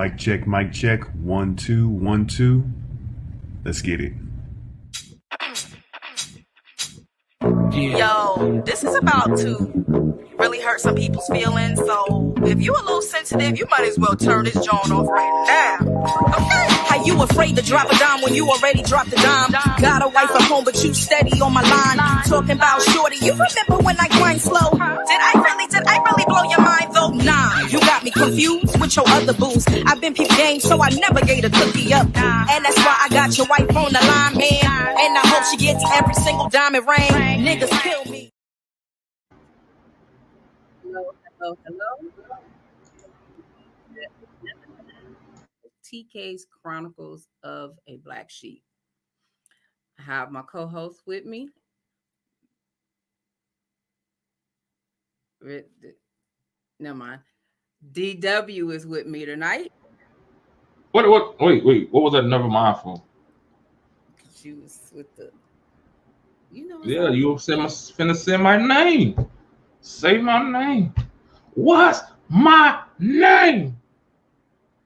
Mic check, mic check. 1 2 1 2. Let's get it. Yo, this is about to really hurt some people's feelings. So if you a little sensitive, you might as well turn this joint off right now. Okay. How you afraid to drop a dime when you already dropped a dime? Got a wife at home, but you steady on my line. Talking about shorty, you remember when I grind slow? Did I really blow your mind though? Nah, you got me confused with your other booze. I've been peep game, so I never gave a cookie up. And that's why I got your wife on the line, man. And I hope she gets every single diamond ring. Niggas kill me. Hello. TK's Chronicles of a Black Sheep. I have my co-host with me. Never mind. DW is with me tonight. Wait, what was that never mind for? She was with the, Yeah, you finna say my name. Say my name. What's my name?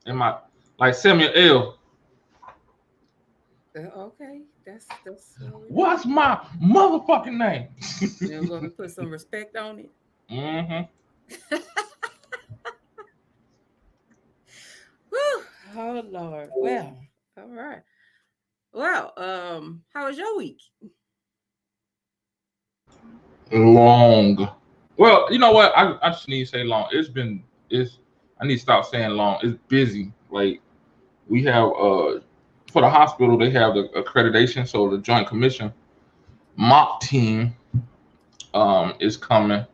Am I like Samuel L? Okay, that's What's my motherfucking name? You're gonna put some respect on it. Mm-hmm. Oh Lord. Well, all right. Well, how was your week? Long. Well, you know what? I just need to say long. I need to stop saying long. It's busy. Like we have for the hospital, they have the accreditation. So the Joint Commission mock team is coming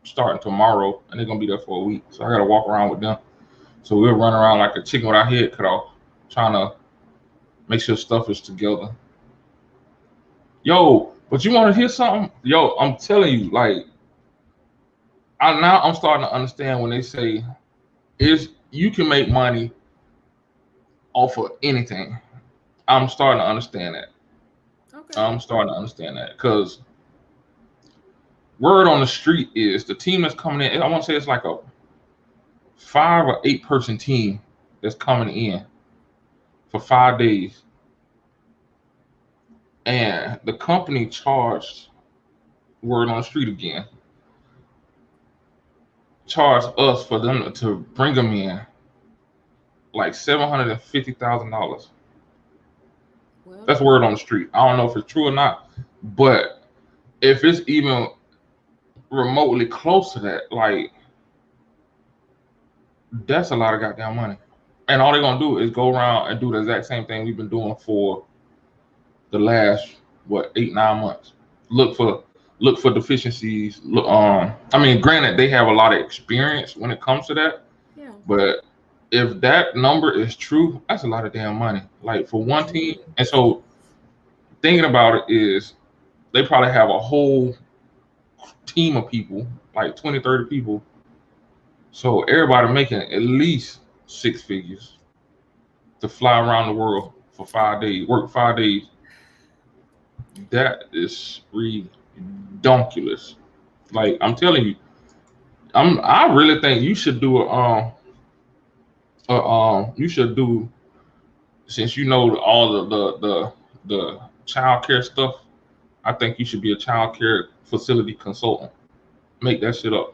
starting tomorrow, and they're gonna be there for a week. So I gotta walk around with them. So we'll run around like a chicken with our head cut off, trying to make sure stuff is together. Yo, but you want to hear something? Yo, I'm telling you, like, I'm starting to understand when they say you can make money off of anything. I'm starting to understand that. Okay. I'm starting to understand that because word on the street is the team that's coming in. I want to say it's like a 5 or 8 person team that's coming in for 5 days. And the company charged, word on the street again, charged us for them to bring them in like $750,000. Well, that's word on the street. I don't know if it's true or not, but if it's even remotely close to that, like that's a lot of goddamn money. And all they're gonna do is go around and do the exact same thing we've been doing for the last 8-9 months. Look for deficiencies. I mean, granted, they have a lot of experience when it comes to that. Yeah. But if that number is true, that's a lot of damn money. Like for one team. And so thinking about it is they probably have a whole team of people, like 20, 30 people. So everybody making at least 6 figures to fly around the world for 5 days, work 5 days. That is ridiculous. Like I'm telling you, I really think you should do you should do, since you know all the child care stuff. I think you should be a child care facility consultant. Make that shit up.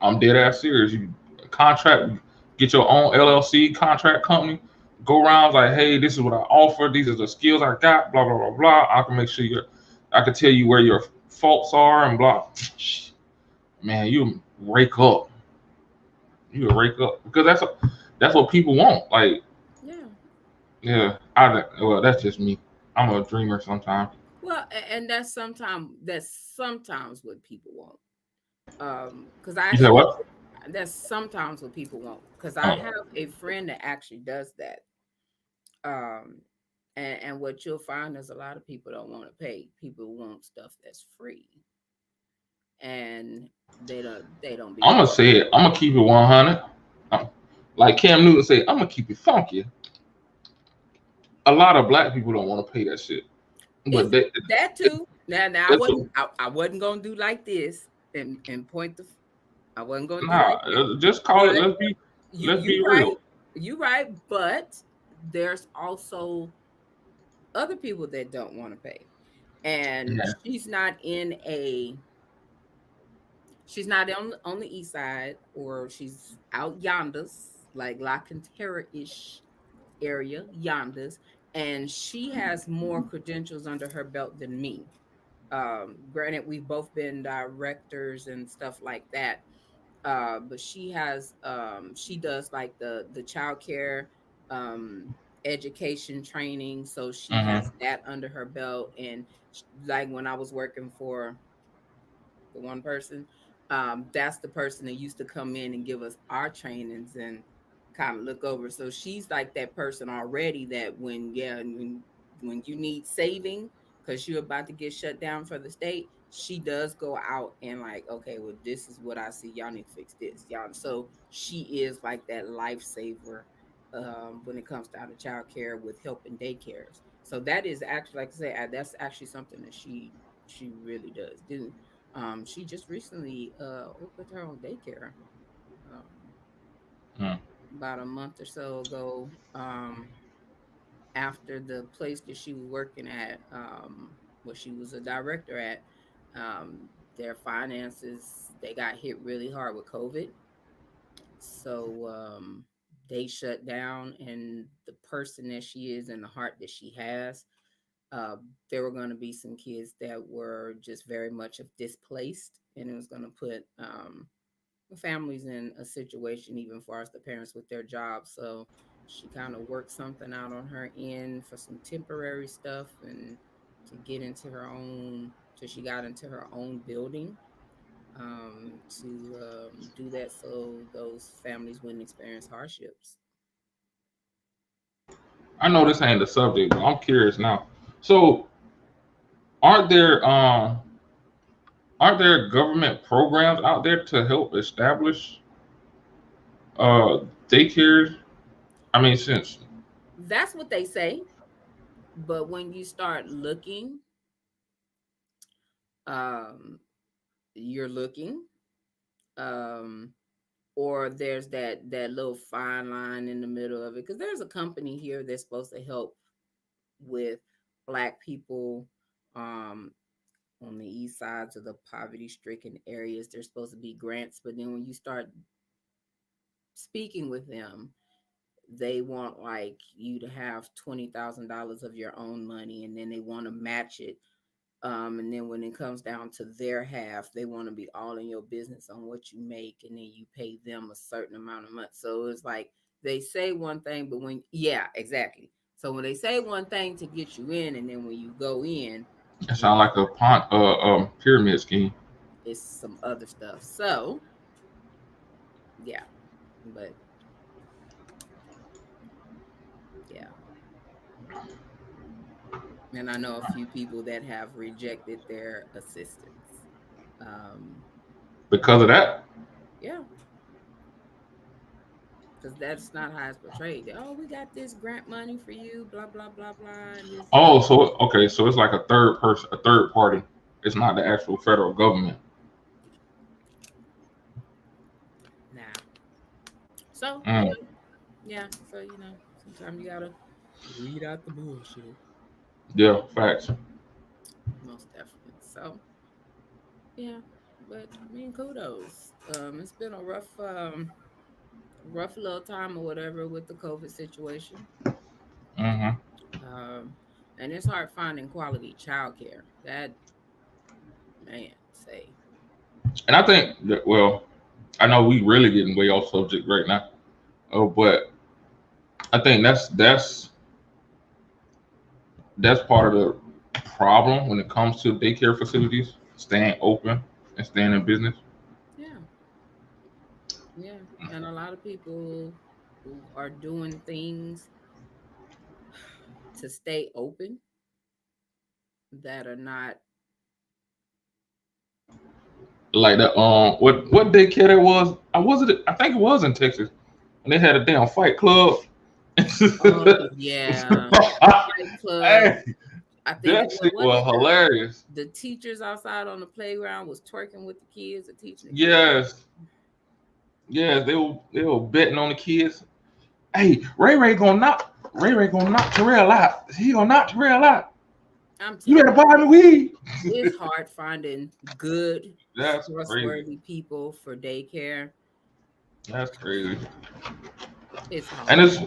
I'm dead ass serious. You contract, get your own LLC contract company. Go around like, hey, this is what I offer. These are the skills I got. Blah blah blah blah. I can make sure I can tell you where your faults are and blah. Man, you rake up. You rake up because that's what people want. Like, yeah. Well, that's just me. I'm a dreamer sometimes. Well, and that's sometimes what people want. Because You said what? That's sometimes what people want. Because I have a friend that actually does that. And what you'll find is a lot of people don't want to pay. People want stuff that's free, and they don't. I'm gonna say it. I'm gonna keep it 100. Like Cam Newton said, I'm gonna keep it funky. A lot of black people don't want to pay that shit. But that too. Now I wasn't gonna do like this and point the. I wasn't gonna. Nah, just call it. Let's be you real. right. You right, but there's also other people that don't want to pay. And Yeah. she's not on the east side, or she's out yonders, like La Cantera-ish area, yonders, and she has more credentials under her belt than me. Granted, we've both been directors and stuff like that, but she does like the child care education training, so she has Mm-hmm. that under her belt. And like when I was working for the one person, that's the person that used to come in and give us our trainings and kind of look over. So she's like that person already, that when you need saving because you're about to get shut down for the state, she does go out and like, okay, well, this is what I see. Y'all need to fix this, y'all. So she is like that lifesaver when it comes down to child care with helping daycares. So that is actually, like I say, that's actually something that she really does do. She just recently opened her own daycare um, Mm. about a month or so ago. After the place that she was working at, where she was a director at, their finances, they got hit really hard with COVID. So they shut down, and the person that she is and the heart that she has, uh, there were going to be some kids that were just very much of displaced, and it was going to put families in a situation, even far as the parents with their jobs. So she kind of worked something out on her end for some temporary stuff and to get into her own, till she got into her own building, to do that so those families wouldn't experience hardships. I know this ain't the subject, but I'm curious now. So, aren't there um aren't there government programs out there to help establish daycares? I mean, since That's what they say. But when you start looking, um, you're looking, um, or there's that little fine line in the middle of it. Because there's a company here that's supposed to help with Black people, um, on the east sides of the poverty-stricken areas. There's supposed to be grants, but then when you start speaking with them, they want like you to have $20,000 of your own money, and then they want to match it. And then when it comes down to their half, they want to be all in your business on what you make, and then you pay them a certain amount of money. So it's like they say one thing, but yeah, exactly. So when they say one thing to get you in, and then when you go in, it it's sounds like a pyramid scheme. it's some other stuff. So yeah, but yeah, and I know a few people that have rejected their assistance. Um, Because of that. yeah, because that's not how it's portrayed. Oh, we got this grant money for you, blah blah blah blah, and this. Oh, so okay, so it's like a third person, a third party. It's not the actual federal government. Nah. So Mm. yeah. So sometimes you gotta weed out the bullshit. Yeah, facts. Most definitely. So yeah, but I mean, kudos. It's been a rough little time or whatever with the COVID situation. Hmm. Um, and it's hard finding quality childcare. That man say. And I think that, well, I know we really getting way off subject right now. Oh, but I think that's part of the problem when it comes to daycare facilities staying open and staying in business. Yeah, yeah, and a lot of people who are doing things to stay open that are not. Like the what daycare that was? I was it. I think it was in Texas, and they had a damn fight club. Oh yeah, Fight Club. Hey, I think that shit what was was it? hilarious. The teachers outside on the playground was twerking with the kids or teaching the kids. Yes, Yeah, they were betting on the kids. Hey, Ray Ray gonna knock Terrell out. He gonna knock Terrell out. I'm You telling better buy me weed. you, it's hard finding good, That's crazy. trustworthy people for daycare. That's crazy. It's hard. And it's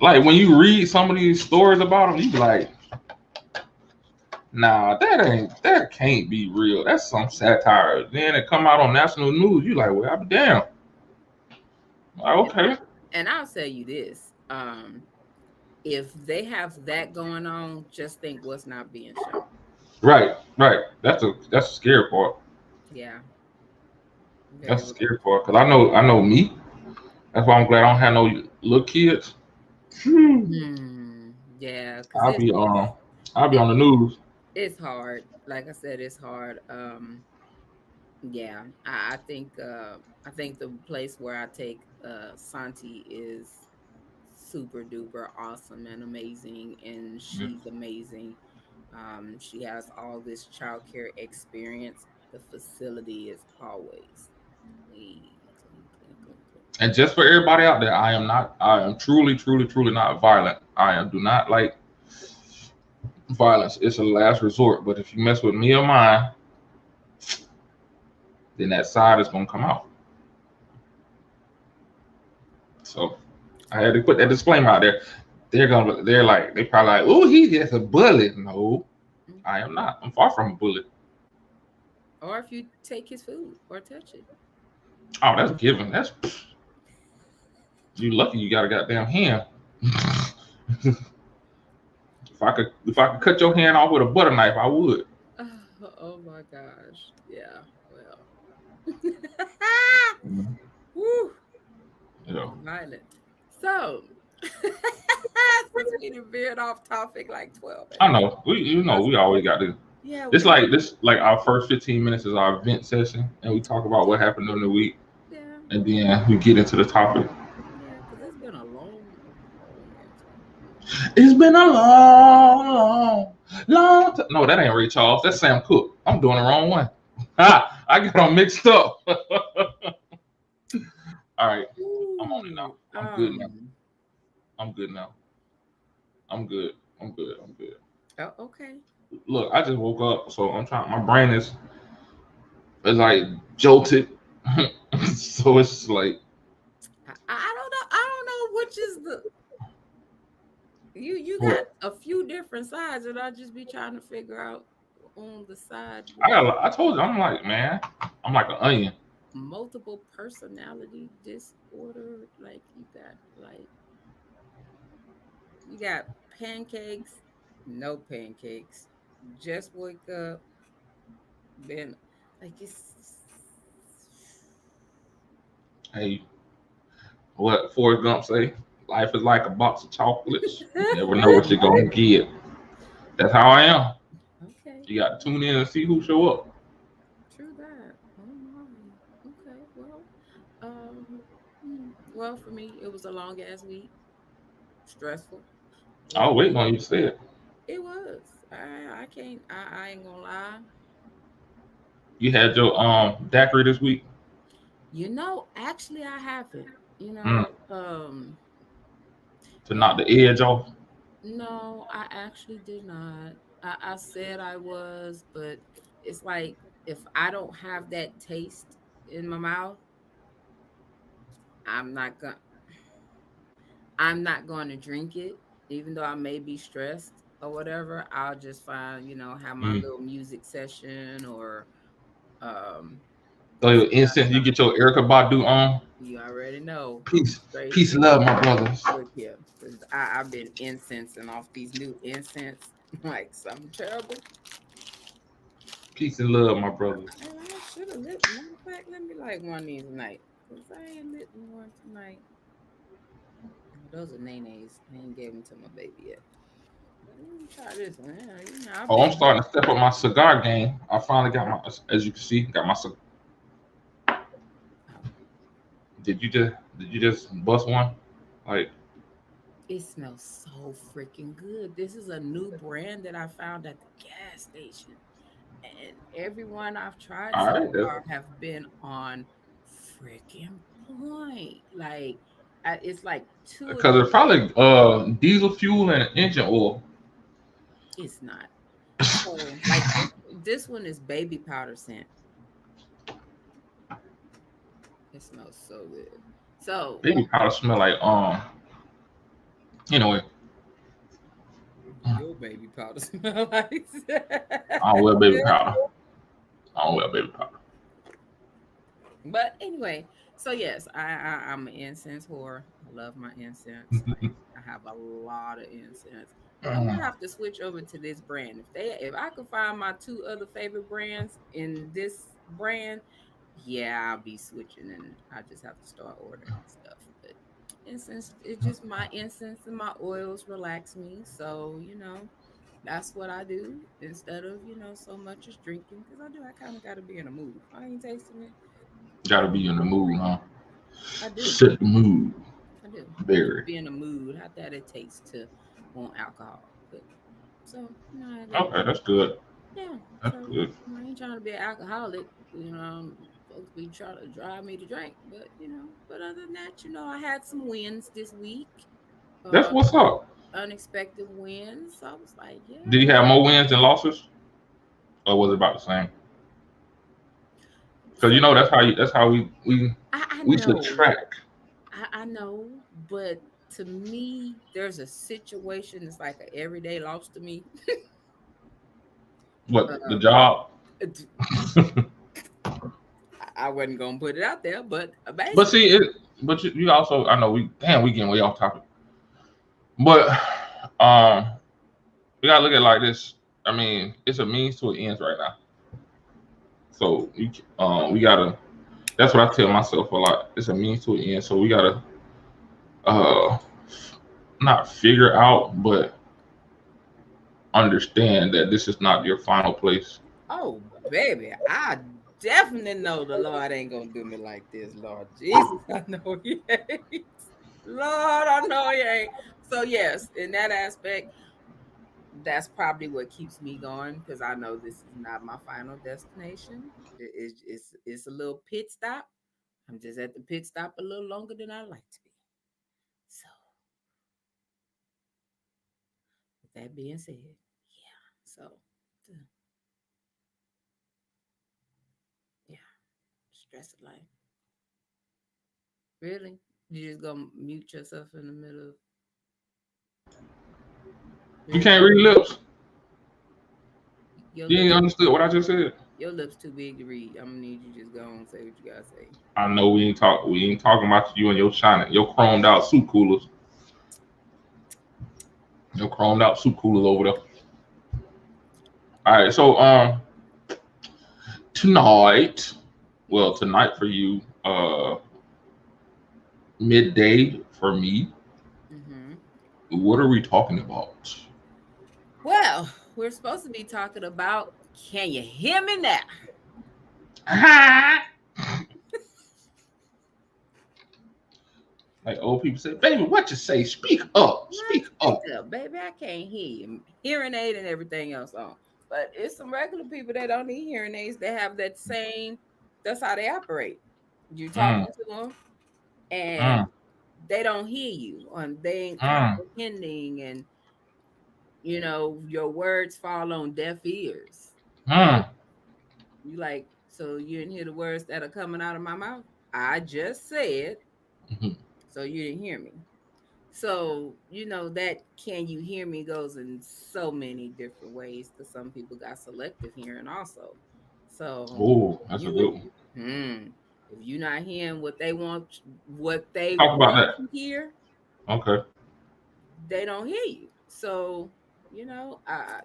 like when you read some of these stories about them, you be like, nah, that can't be real. That's some satire. Then it come out on national news. You like, well, I'll be damn. Like, okay. And I'll tell you this: if they have that going on, just think what's not being shown. Right. That's a scary part. Yeah, very That's a scary part. Cause I know me. That's why I'm glad I don't have no little kids. Yeah, because I'll be on the news. it's hard. Like I said, it's hard. Yeah, I think the place where I take Santi is super duper awesome and amazing, and she's amazing. She has all this childcare experience. The facility is always clean, clean, clean, clean, clean. And just for everybody out there, I am truly, truly, truly not violent. Do not like violence. It's a last resort. But if you mess with me or mine, then that side is gonna come out. So I had to put that disclaimer out there. They probably like, oh, he's just a bully. No, I am not. I'm far from a bully. Or if you take his food or touch it. Oh, that's given. That's you lucky you got a goddamn hand. If I could cut your hand off with a butter knife, I would. Oh my gosh. Yeah. Well. Mhm. Woo. Yeah. Violent. So since we done veered off topic like 12. I know. We always got to. Yeah. It's like this. Like our first 15 minutes is our event session, and we talk about what happened during the week, Yeah. and then we get into the topic. Yeah, because it's been a long. It's been a long time. No, that ain't Ray Charles. That's Sam Cooke. I'm doing the wrong one. I got them mixed up. All right. I'm on it now. I'm good now. I'm good now. I'm good. Oh, okay. Look, I just woke up, so I'm trying. My brain is like jolted. So it's like I don't know. I don't know which is the. You got a few different sides, and I just be trying to figure out on the side. I told you I'm like, man, I'm like an onion. Multiple personality disorder. Like you got pancakes, no pancakes. Just wake up, then like it's. Hey, what Forrest Gump say? Life is like a box of chocolates. You never know what you're gonna get. That's how I am. Okay. You got to tune in and see who show up. True that. Oh my. Okay. Well, for me, it was a long ass week. Stressful. I was waiting on you to say it. It was. I can't. I ain't gonna lie. You had your daiquiri this week. Actually, I haven't. To knock the edge off. No, I actually did not. I said I was, but it's like if I don't have that taste in my mouth, I'm not gonna. I'm not going to drink it, even though I may be stressed or whatever. I'll just find, have my little music session or. So instance, you get your Erica Badu on. You already know. Peace, love, my brothers. Look here, I've been incensing off these new incense like something terrible. Peace and love, my brothers. I should have lit. Matter of fact, let me light one of these tonight. Cause I ain't lit one tonight. Those are Nene's. I ain't gave them to my baby yet. Let me try this one. I'm starting to step up my cigar game. I finally got my, as you can see, got my cigar. Did you just bust one? Like, it smells so freaking good. This is a new brand that I found at the gas station, and everyone I've tried so far have been on freaking point. Like, it's like two. Because it's probably diesel fuel and engine oil. It's not. So, like this one is baby powder scent. It smells so good. So, Baby powder smell like anyway. your baby powder smell like. I don't wear baby powder. I don't wear baby powder. But anyway, so yes, I'm an incense whore. I love my incense. Like, I have a lot of incense. But I'm gonna have to switch over to this brand. If I could find my two other favorite brands in this brand, yeah, I'll be switching and I just have to start ordering stuff. But incense, it's just my incense and my oils relax me. So, that's what I do instead of, so much as drinking. Because I kind of got to be in a mood. If I ain't tasting it, Gotta be in the mood, huh? I do. Set the mood. I do. Very. Be in a mood. How that it takes to want alcohol. But so no, Okay, that's good. yeah. That's So good. I ain't trying to be an alcoholic. Folks be trying to drive me to drink. But other than that, I had some wins this week. That's Uh, what's up. Unexpected wins. So I was like, yeah. Did you have more wins than losses, or was it about the same? Because that's how we I we know. subtract. I know, but to me, there's a situation that's like an everyday loss to me. What the job? I wasn't gonna put it out there, but But see, you also, I know we getting way off topic. But we gotta look at it like this. I mean, it's a means to an end right now. So we gotta. That's what I tell myself a lot. It's a means to an end. So we gotta not figure out, but understand that this is not your final place. oh baby, I definitely know the Lord ain't gonna do me like this, Lord Jesus. I know He ain't. Lord, I know He ain't. So yes, in that aspect, that's probably what keeps me going because I know this is not my final destination. It's a little pit stop. I'm just at the pit stop a little longer than I like to be. So, with that being said, yeah. So, yeah, stress of life. Really? You just gonna mute yourself in the middle of You can't read lips. your You ain't lips? understood what I just said. Your lips too big to read. I'm gonna need you just go and say what you gotta say. I know we ain't talking about you and your chromed out soup coolers. Your chromed out soup coolers over there. All right, so tonight for you, midday for me. Mm-hmm. What are we talking about? Well, we're supposed to be talking about. Can you hear me now? Like old people say, baby, what you say? Speak up. Speak up. Baby, I can't hear you. Hearing aid and everything else on. But it's some regular people that don't need hearing aids. They have that same, that's how they operate. You talking to them and they don't hear you and they ain't comprehending and your words fall on deaf ears. You like, so you didn't hear the words that are coming out of my mouth? I just said, so you didn't hear me. So, that can you hear me goes in so many different ways because some people got selective hearing also. So, that's a good one. If you're not hearing what they want, Talk about that. to hear, okay, they don't hear you. So, it's a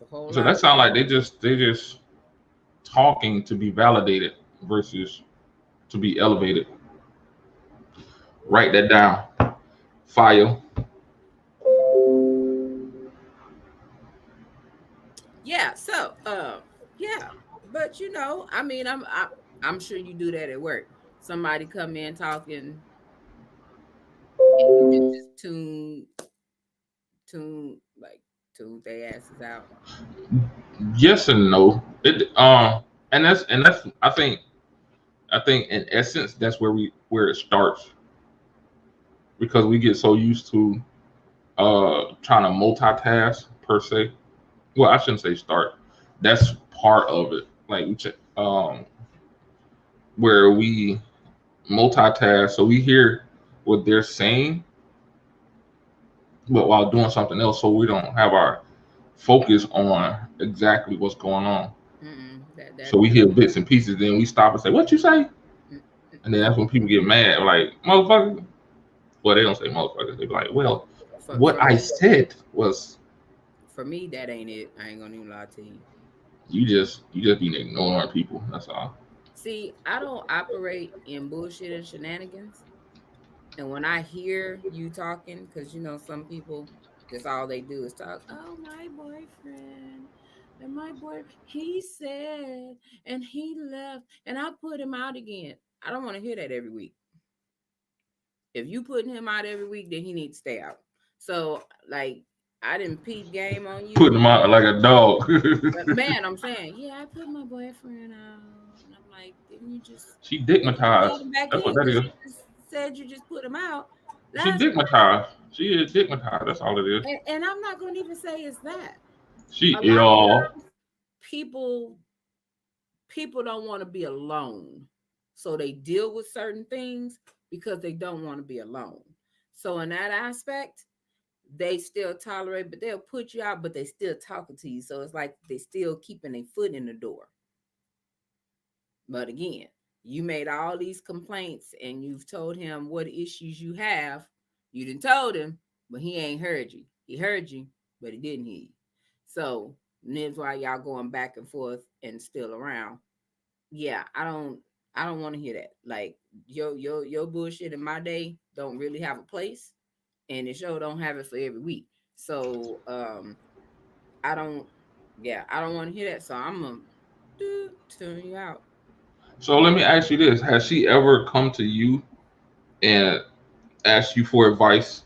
whole so lot. that sounds like they just talking to be validated versus to be elevated. Write that down. File. Yeah. So, yeah. But I mean, I'm sure you do that at work. Somebody come in talking, and you just tune their asses out. Yes and no. And that's I think I think in essence that's where it starts, because we get so used to trying to multitask per se. Well, I shouldn't say start. That's part of it. Like where we multitask, so we hear what they're saying, but while doing something else, so we don't have our focus on exactly what's going on. So we hear bits and pieces, then we stop and say, "What you say?" And then that's when people get mad, like, "Motherfucker." Well, they don't say motherfuckers. They be like, "Well, what I said was." For me, that ain't it. I ain't gonna even lie to you. You just be ignoring people. That's all. See, I don't operate in bullshit and shenanigans. And when I hear you talking, because you know some people, that's all they do is talk. Oh, my boyfriend, and my boy, he said, and he left, and I put him out again. I don't want to hear that every week. If you putting him out every week, then he needs to stay out. So, like, I didn't peep game on you. Putting him out like a dog. But man, I'm saying, yeah, I put my boyfriend out. And I'm like, didn't you just... She digmatized. That's what that is. You just said you just put him out. She digmatized. She is digmatized. That's all it is. And I'm not going to even say it's that. People don't want to be alone. So they deal with certain things because they don't want to be alone. So in that aspect, they still tolerate, but they'll put you out, but they still talking to you. So it's like they still keeping a foot in the door. But again, you made all these complaints and you've told him what issues you have. You didn't told him, but he ain't heard you. He heard you, but he didn't hear you. So that's why y'all going back and forth and still around. Yeah, I don't want to hear that. Like your bullshit in my day don't really have a place, and the show don't have it for every week. So I don't want to hear that. So I'm gonna turn you out. So let me ask you this: has she ever come to you and asked you for advice?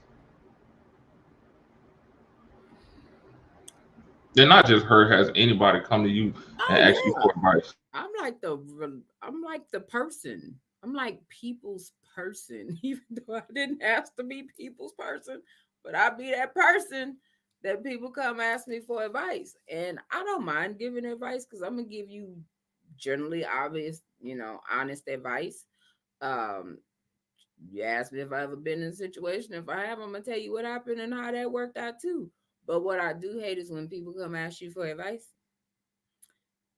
Then not just her. Has anybody come to you and asked you for advice? I'm like the person. I'm like people's person, even though I didn't ask to be people's person, but I be that person that people come ask me for advice. And I don't mind giving advice because I'm gonna give you generally obvious, honest advice. You ask me if I've ever been in a situation. If I have, I'm gonna tell you what happened and how that worked out too. But what I do hate is when people come ask you for advice,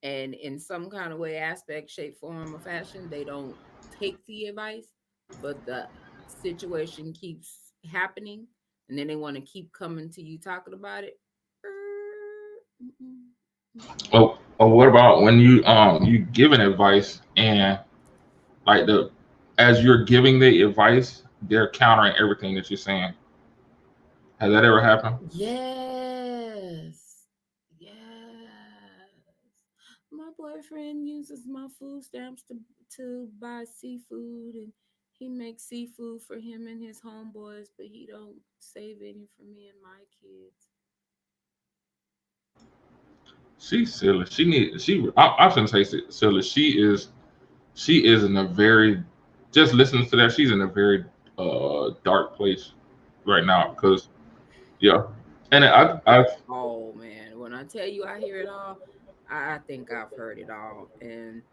and in some kind of way, aspect, shape, form, or fashion, they don't take the advice, but the situation keeps happening, and then they want to keep coming to you talking about it. Oh, what about when you giving advice and like as you're giving the advice, they're countering everything that you're saying? Has that ever happened? Yes. My boyfriend uses my food stamps to buy seafood, and he makes seafood for him and his homeboys, but he don't save any for me and my kids. She's silly. I shouldn't say silly. She is in a very, just listening to that, she's in a very dark place right now because and oh man, when I tell you I hear it all, I think I've heard it all. And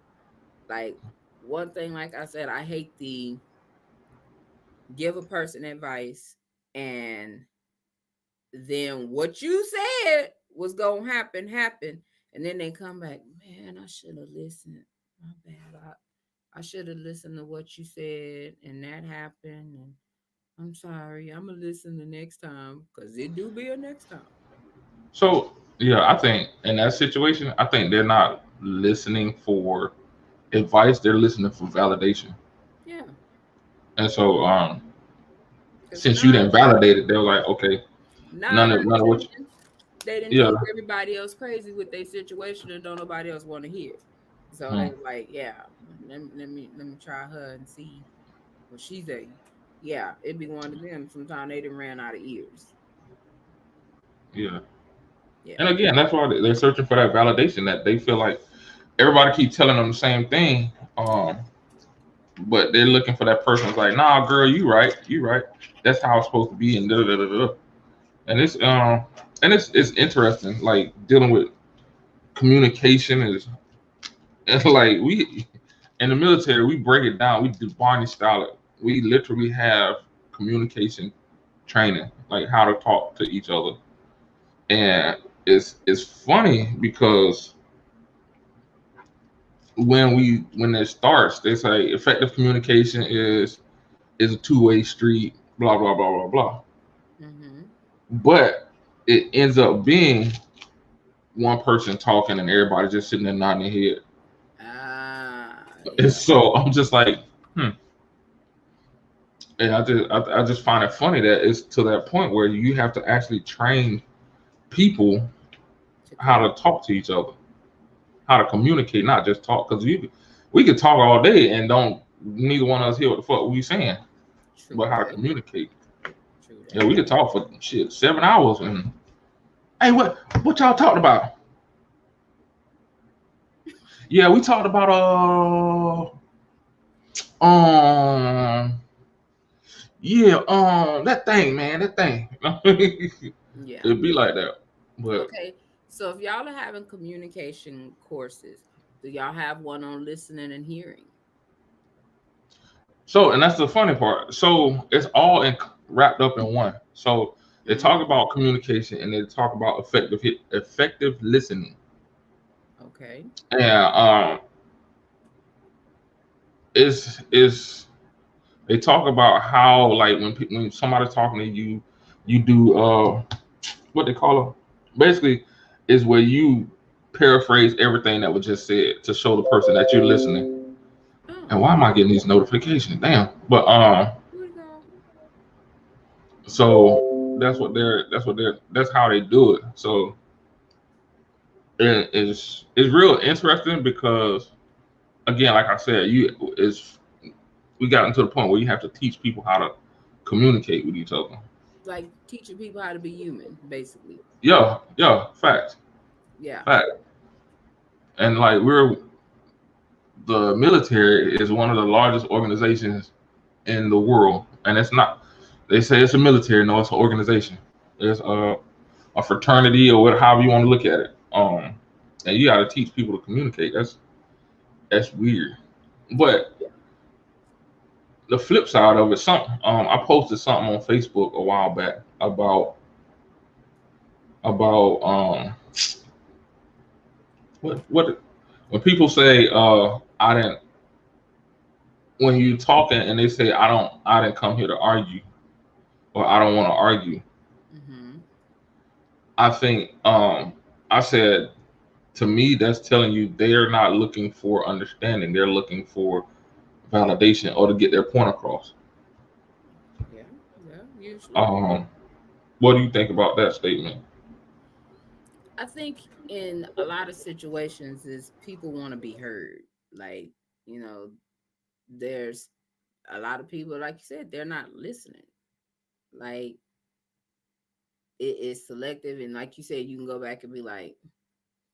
like one thing, like I said, I hate the give a person advice and then what you said was gonna happen, and then they come back, man, I should have listened. My bad. I should have listened to what you said, and that happened, and I'm sorry. I'm gonna listen the next time because it do be a next time. So yeah, I think in that situation, I think they're not listening for advice; they're listening for validation. Yeah. And so, since you didn't validate it, they're like, okay, none of what they didn't think everybody else crazy with their situation, and don't nobody else want to hear. So they like, yeah, let me try her and see what she say. Yeah, it'd be one of them. Sometimes they done ran out of ears. Yeah. And again, that's why they're searching for that validation, that they feel like everybody keep telling them the same thing. but they're looking for that person who's like, nah, girl, you right, you right. That's how it's supposed to be, and da da da da. And it's interesting, like dealing with communication is it's like we in the military we break it down, we do Barney style it. We literally have communication training, like how to talk to each other, and it's funny because when it starts, they say effective communication is a two-way street, blah blah blah blah blah. Mm-hmm. But it ends up being one person talking and everybody just sitting there nodding their head. And Yeah. so I'm just like, hmm. And I just find it funny that it's to that point where you have to actually train people how to talk to each other, how to communicate, not just talk. Because we could talk all day and don't neither one of us hear what the fuck we saying, True but how to that. communicate. True Yeah, that. we could talk for shit 7 hours and hey, what y'all talked about? Yeah, we talked about yeah, that thing, man, that thing. Yeah. It'd be like that. But Okay. So if y'all are having communication courses, do y'all have one on listening and hearing? so, and that's the funny part. So it's all wrapped up in one. So they talk Mm, about communication and they talk about effective listening. okay. And is they talk about how like when somebody's talking to you, you do what they call it. Basically, is where you paraphrase everything that was just said to show the person that you're listening. And Oh, why am I getting these notifications? Damn. But here we go. so that's how they do it. So it's real interesting because again, like I said, we got into the point where you have to teach people how to communicate with each other. Like teaching people how to be human, basically. Yeah, yeah, fact, Yeah. fact. And like the military is one of the largest organizations in the world, and it's not. They say it's a military, no, it's an organization. It's a fraternity or whatever, however you want to look at it. And you got to teach people to communicate. That's weird. Yeah. But the flip side of it, I posted something on Facebook a while back about what when people say I didn't when you talking and they say I didn't come here to argue or I don't want to argue. Mm-hmm. I think I said to me that's telling you they're not looking for understanding. They're looking for validation or to get their point across. Yeah. Yeah. Usually. Um, what do you think about that statement? I think in a lot of situations is people want to be heard. Like, you know, there's a lot of people, like you said, they're not listening. Like it is selective, and like you said, you can go back and be like,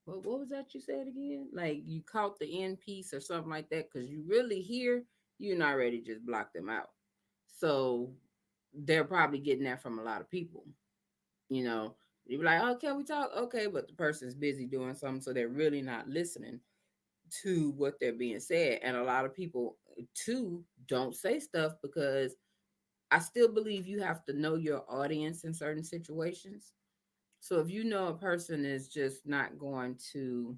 what was that you said again? Like you caught the end piece or something like that because you really hear you're not ready to just block them out. So they're probably getting that from a lot of people. You know, you be like, okay, we talk, okay, but the person's busy doing something, so they're really not listening to what they're being said. And a lot of people too don't say stuff because I still believe you have to know your audience in certain situations. So if you know a person is just not going to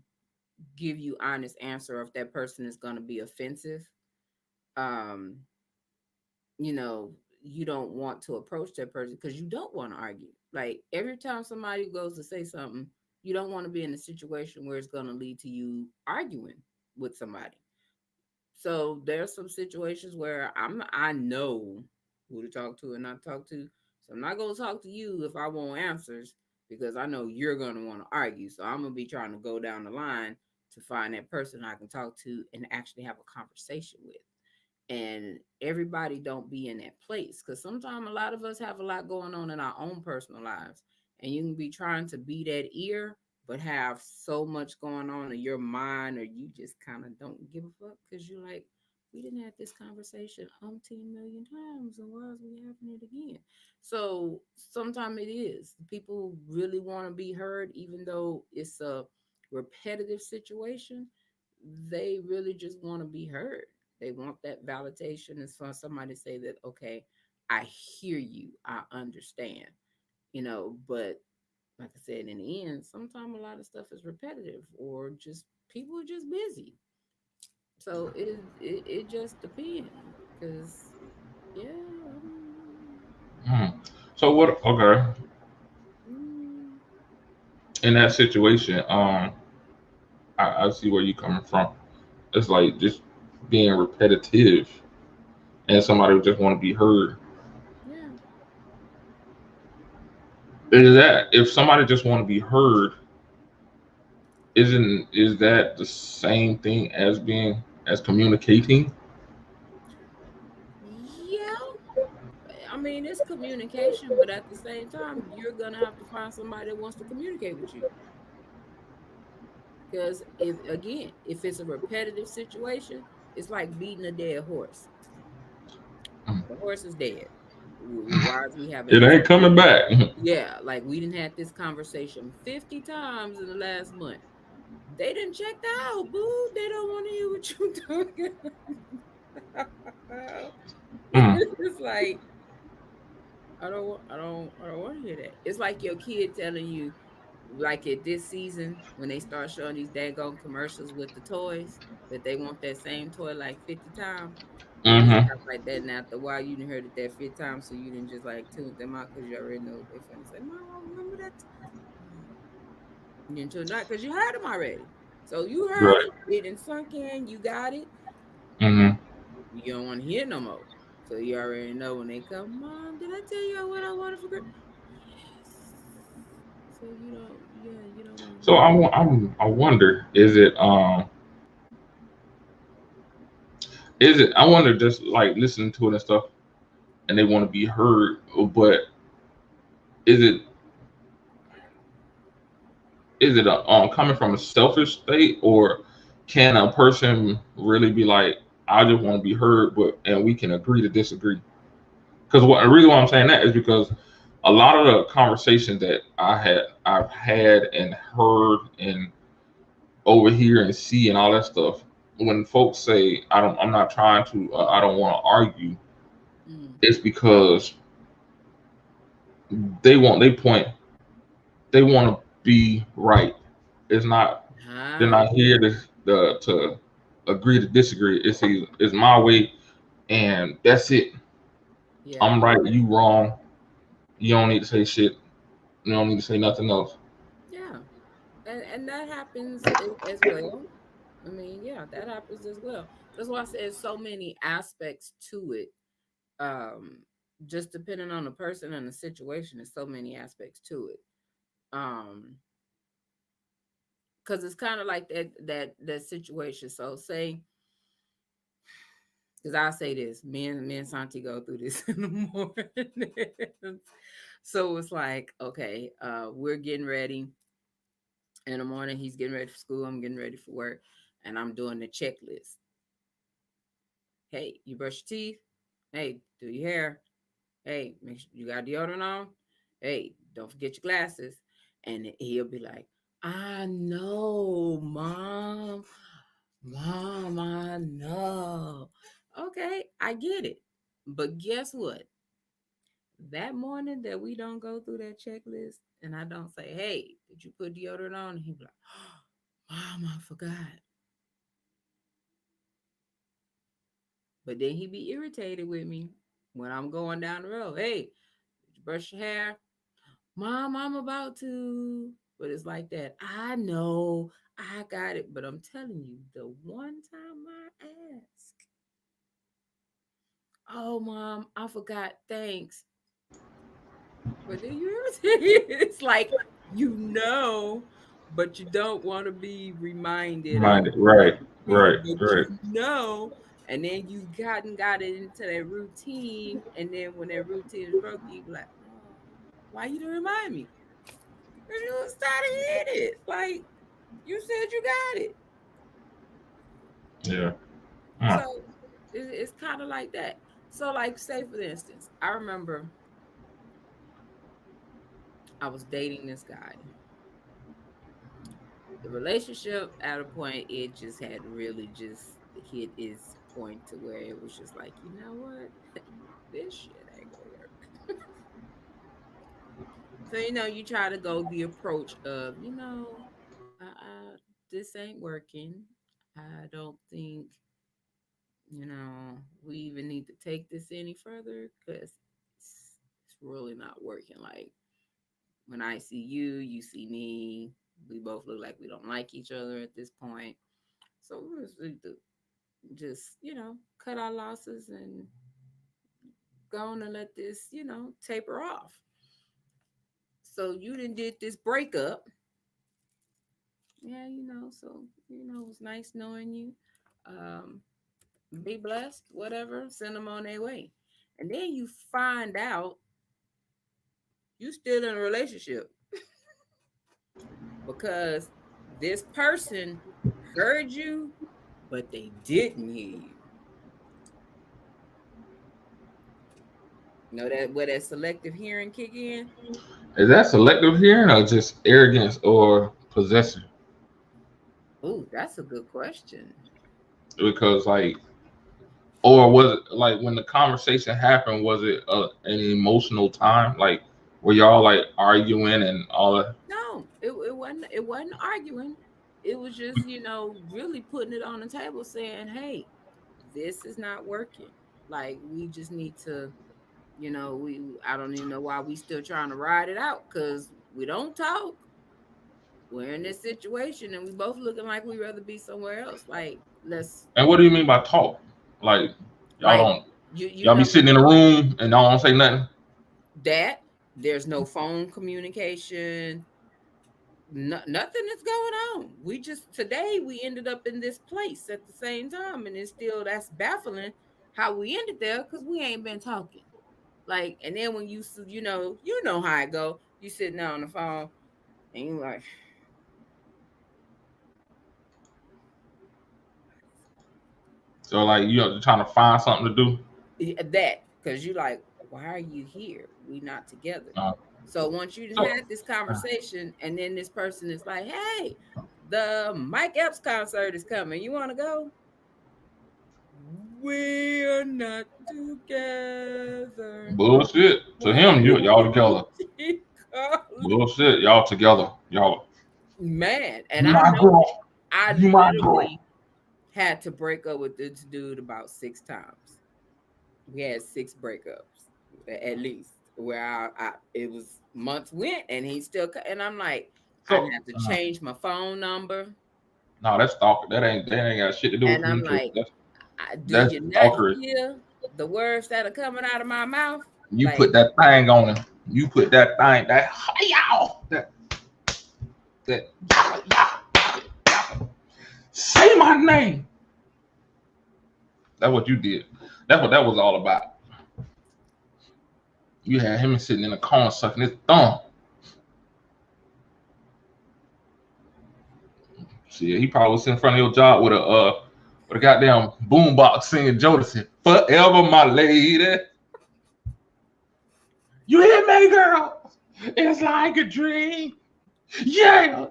give you honest answer, or if that person is going to be offensive, um, you know, you don't want to approach that person because you don't want to argue. Like every time somebody goes to say something, you don't want to be in a situation where it's going to lead to you arguing with somebody. So there's some situations where I know who to talk to and not talk to. So I'm not gonna talk to you if I want answers because I know you're gonna want to argue. So I'm gonna be trying to go down the line to find that person I can talk to and actually have a conversation with. And everybody don't be in that place because sometimes a lot of us have a lot going on in our own personal lives, and you can be trying to be that ear but have so much going on in your mind, or you just kind of don't give a fuck because you're like, we didn't have this conversation umpteen million times, and why is we having it again? So sometimes it is people really want to be heard, even though it's a repetitive situation. They really just want to be heard. They want that validation. It's for somebody to say that, okay, I hear you, I understand, but like I said, in the end, sometimes a lot of stuff is repetitive or just people are just busy. So it just depends. Cause yeah, Hmm. So what? Okay, mm, in that situation, I see where you're coming from. It's like just being repetitive, and somebody would just want to be heard. yeah. Is that if somebody just want to be heard, is that the same thing as being as communicating? Yeah, I mean it's communication, but at the same time, you're gonna have to find somebody that wants to communicate with you. Because if it's a repetitive situation, it's like beating a dead horse. The horse is dead. Why is we having It this? ain't coming back. Yeah, like we didn't have this conversation 50 times in the last month. They didn't check out, boo. They don't want to hear what you talking. Mm, It's like I don't want to hear that. It's like your kid telling you, like at this season when they start showing these daggone commercials with the toys that they want that same toy like 50 times. And it's hmm stuff like that. And after a while, you didn't heard it that 50 times, so you didn't just like tune them out because you already know what they finna say. Mom, I remember that time. You didn't tune out because you heard them already. So you heard Right. it, it didn't sunk in, you got it. hmm You don't want to hear no more. So you already know when they come, Mom, did I tell you what I wanted for Christmas? Yes. So you don't want to So hear it. I wonder, is it? I wonder, just like listening to it and stuff, and they want to be heard, but is it coming from a selfish state, or can a person really be like, I just want to be heard, but and we can agree to disagree? Because what really why I'm saying that is because a lot of the conversations that I've had and heard and over here and see and all that stuff, when folks say I'm not trying to, I don't want to argue, Mm. it's because they point, they want to be right. It's not, they're Ah, not here to agree to disagree. It's my way, and that's it. yeah, I'm right, you wrong. You don't need to say shit. You don't need to say nothing else. yeah, and that happens as well. I mean, yeah, that happens as well. That's why I said so many aspects to it. Um, just depending on the person and the situation, there's so many aspects to it. Um, because it's kind of like that situation. So say, because I say this, me and Santi go through this in the morning. So it's like, okay, we're getting ready in the morning. He's getting ready for school. I'm getting ready for work, and I'm doing the checklist. Hey, you brush your teeth. Hey, do your hair. Hey, make sure you got deodorant on. Hey, don't forget your glasses. And he'll be like, I know, mom. Mom, I know. Okay, I get it. But guess what? That morning that we don't go through that checklist and I don't say, hey, did you put deodorant on? And he'll be like, Mom, I forgot. But then he be irritated with me when I'm going down the road. Hey, did you brush your hair? Mom, I'm about to. But it's like that. I know I got it. But I'm telling you, the one time I ask, oh, Mom, I forgot. Thanks. But then you irritated. It's like, but you don't want to be reminded of Minded. Right. Right. but Right. and then you got it into that routine, and then when that routine is broken, you be like, oh, why you didn't remind me? And you was starting to hit it. Like you said you got it. Yeah. Huh. So It's kind of like that. So, like, say for instance, I remember I was dating this guy. The relationship at a point it just had really just hit its point to where it was just like, you know what, this shit ain't gonna work. So you try to go the approach of this ain't working. I don't think we even need to take this any further because it's really not working. Like when I see you, you see me. We both look like we don't like each other at this point. So we just cut our losses and go on and let this taper off. So you didn't did this breakup. Yeah, so it was nice knowing you. Um, be blessed, whatever, send them on their way. And then you find out you still in a relationship because this person heard you, but they didn't hear you. Know that where that selective hearing kick in? Is that selective hearing or just arrogance or possession? Oh, that's a good question. Because like, or was it like when the conversation happened? Was it an emotional time? Like, were y'all like arguing and all that? No, it wasn't. It wasn't arguing. It was just really putting it on the table, saying, "Hey, this is not working. Like we just need to." We I don't even know why we still trying to ride it out because we don't talk. We're in this situation and we both looking like we rather be somewhere else. Like let's And what do you mean by talk? Like, y'all like don't you y'all be sitting in a room and y'all don't say nothing? that there's no phone communication. Nothing is going on. We just today we ended up in this place at the same time, and it's still that's baffling how we ended there because we ain't been talking. Like, and then when you know how it go. You sitting there on the phone and you like, So like you're trying to find something to do. that because you like, why are you here? We not together. Uh, So once you so had this conversation, and then this person is like, hey, the Mike Epps concert is coming. You want to go? We're not together. bullshit. To him, y'all together. Bullshit. Y'all together. Y'all. Man, and You I my know girl. I You my girl. literally had to break up with this dude about 6 times. We had 6 breakups at least. Where it was months went, and he still and I'm like, I So have to change my phone number, no, that's stalker. That ain't got shit to do with and I'm communication. like, do That's you not stalker. hear the words that are coming out of my mouth? You Like, put that thing on him. You put that thing. That say my name. That's what you did. That's what that was all about. You had him sitting in a corner sucking his thumb. See, he probably was in front of your job with a goddamn boombox singing Jodeci. Forever, my lady. You hear me, girl? It's like a dream. Yeah,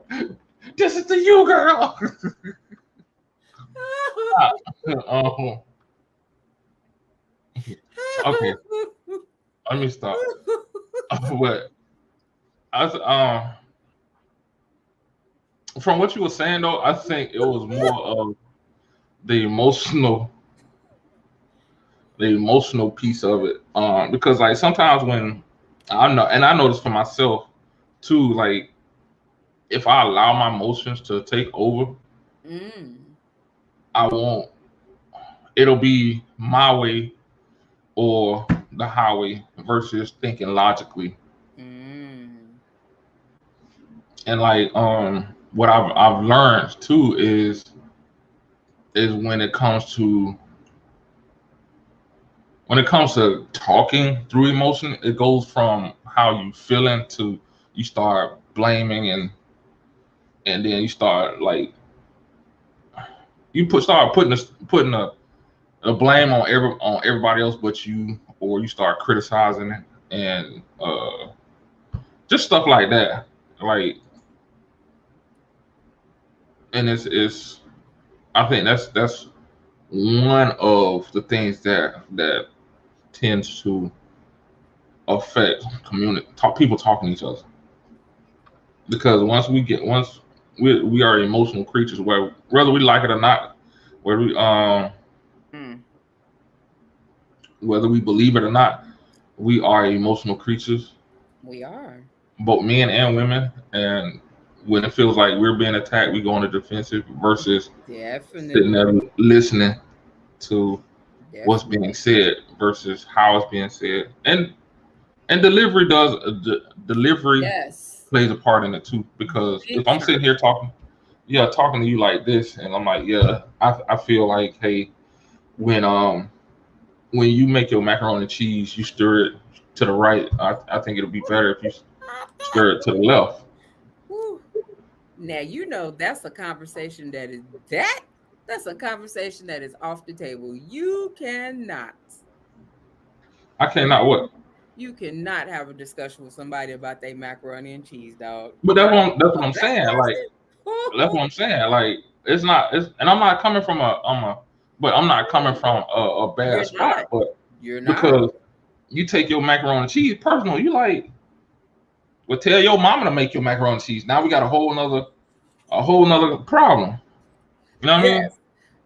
this is to you, girl. uh, okay, let me stop. But from what you were saying though, I think it was more of the emotional piece of it. Because like sometimes when I know this for myself too, like if I allow my emotions to take over, mm, I won't. It'll be my way or the highway versus thinking logically. mm, And like what I've learned too is when it comes to talking through emotion, it goes from how you feeling to you start blaming and then you start like start putting a blame on everybody else but you, or you start criticizing it and just stuff like that. Like, and it's I think that's one of the things that tends to affect people talking to each other, because once we are emotional creatures, whether we like it or not, whether we whether we believe it or not, we are emotional creatures, We are. both men and women. And when it feels like we're being attacked, we go on the defensive versus sitting Definitely. there listening to what's being Definitely. said versus how it's being said. And delivery Yes. plays a part in it too, because Big if I'm time. sitting here talking to you like this, and I'm like, I feel like, hey, when you make your macaroni and cheese, you stir it to the right. I think it'll be better if you stir it to the left. Woo. Now that's a conversation that's a conversation that is off the table. You cannot I cannot what? have a discussion with somebody about their macaroni and cheese, dog. But Not that's a what I'm black saying. Like, that's person. what I'm saying. Like, it's not. And I'm not coming from but I'm not coming from a bad You're not. spot. But You're not. because you take your macaroni and cheese personal, you like, well, tell your mama to make your macaroni and cheese. Now we got a whole nother problem. You know what I mean? Yes.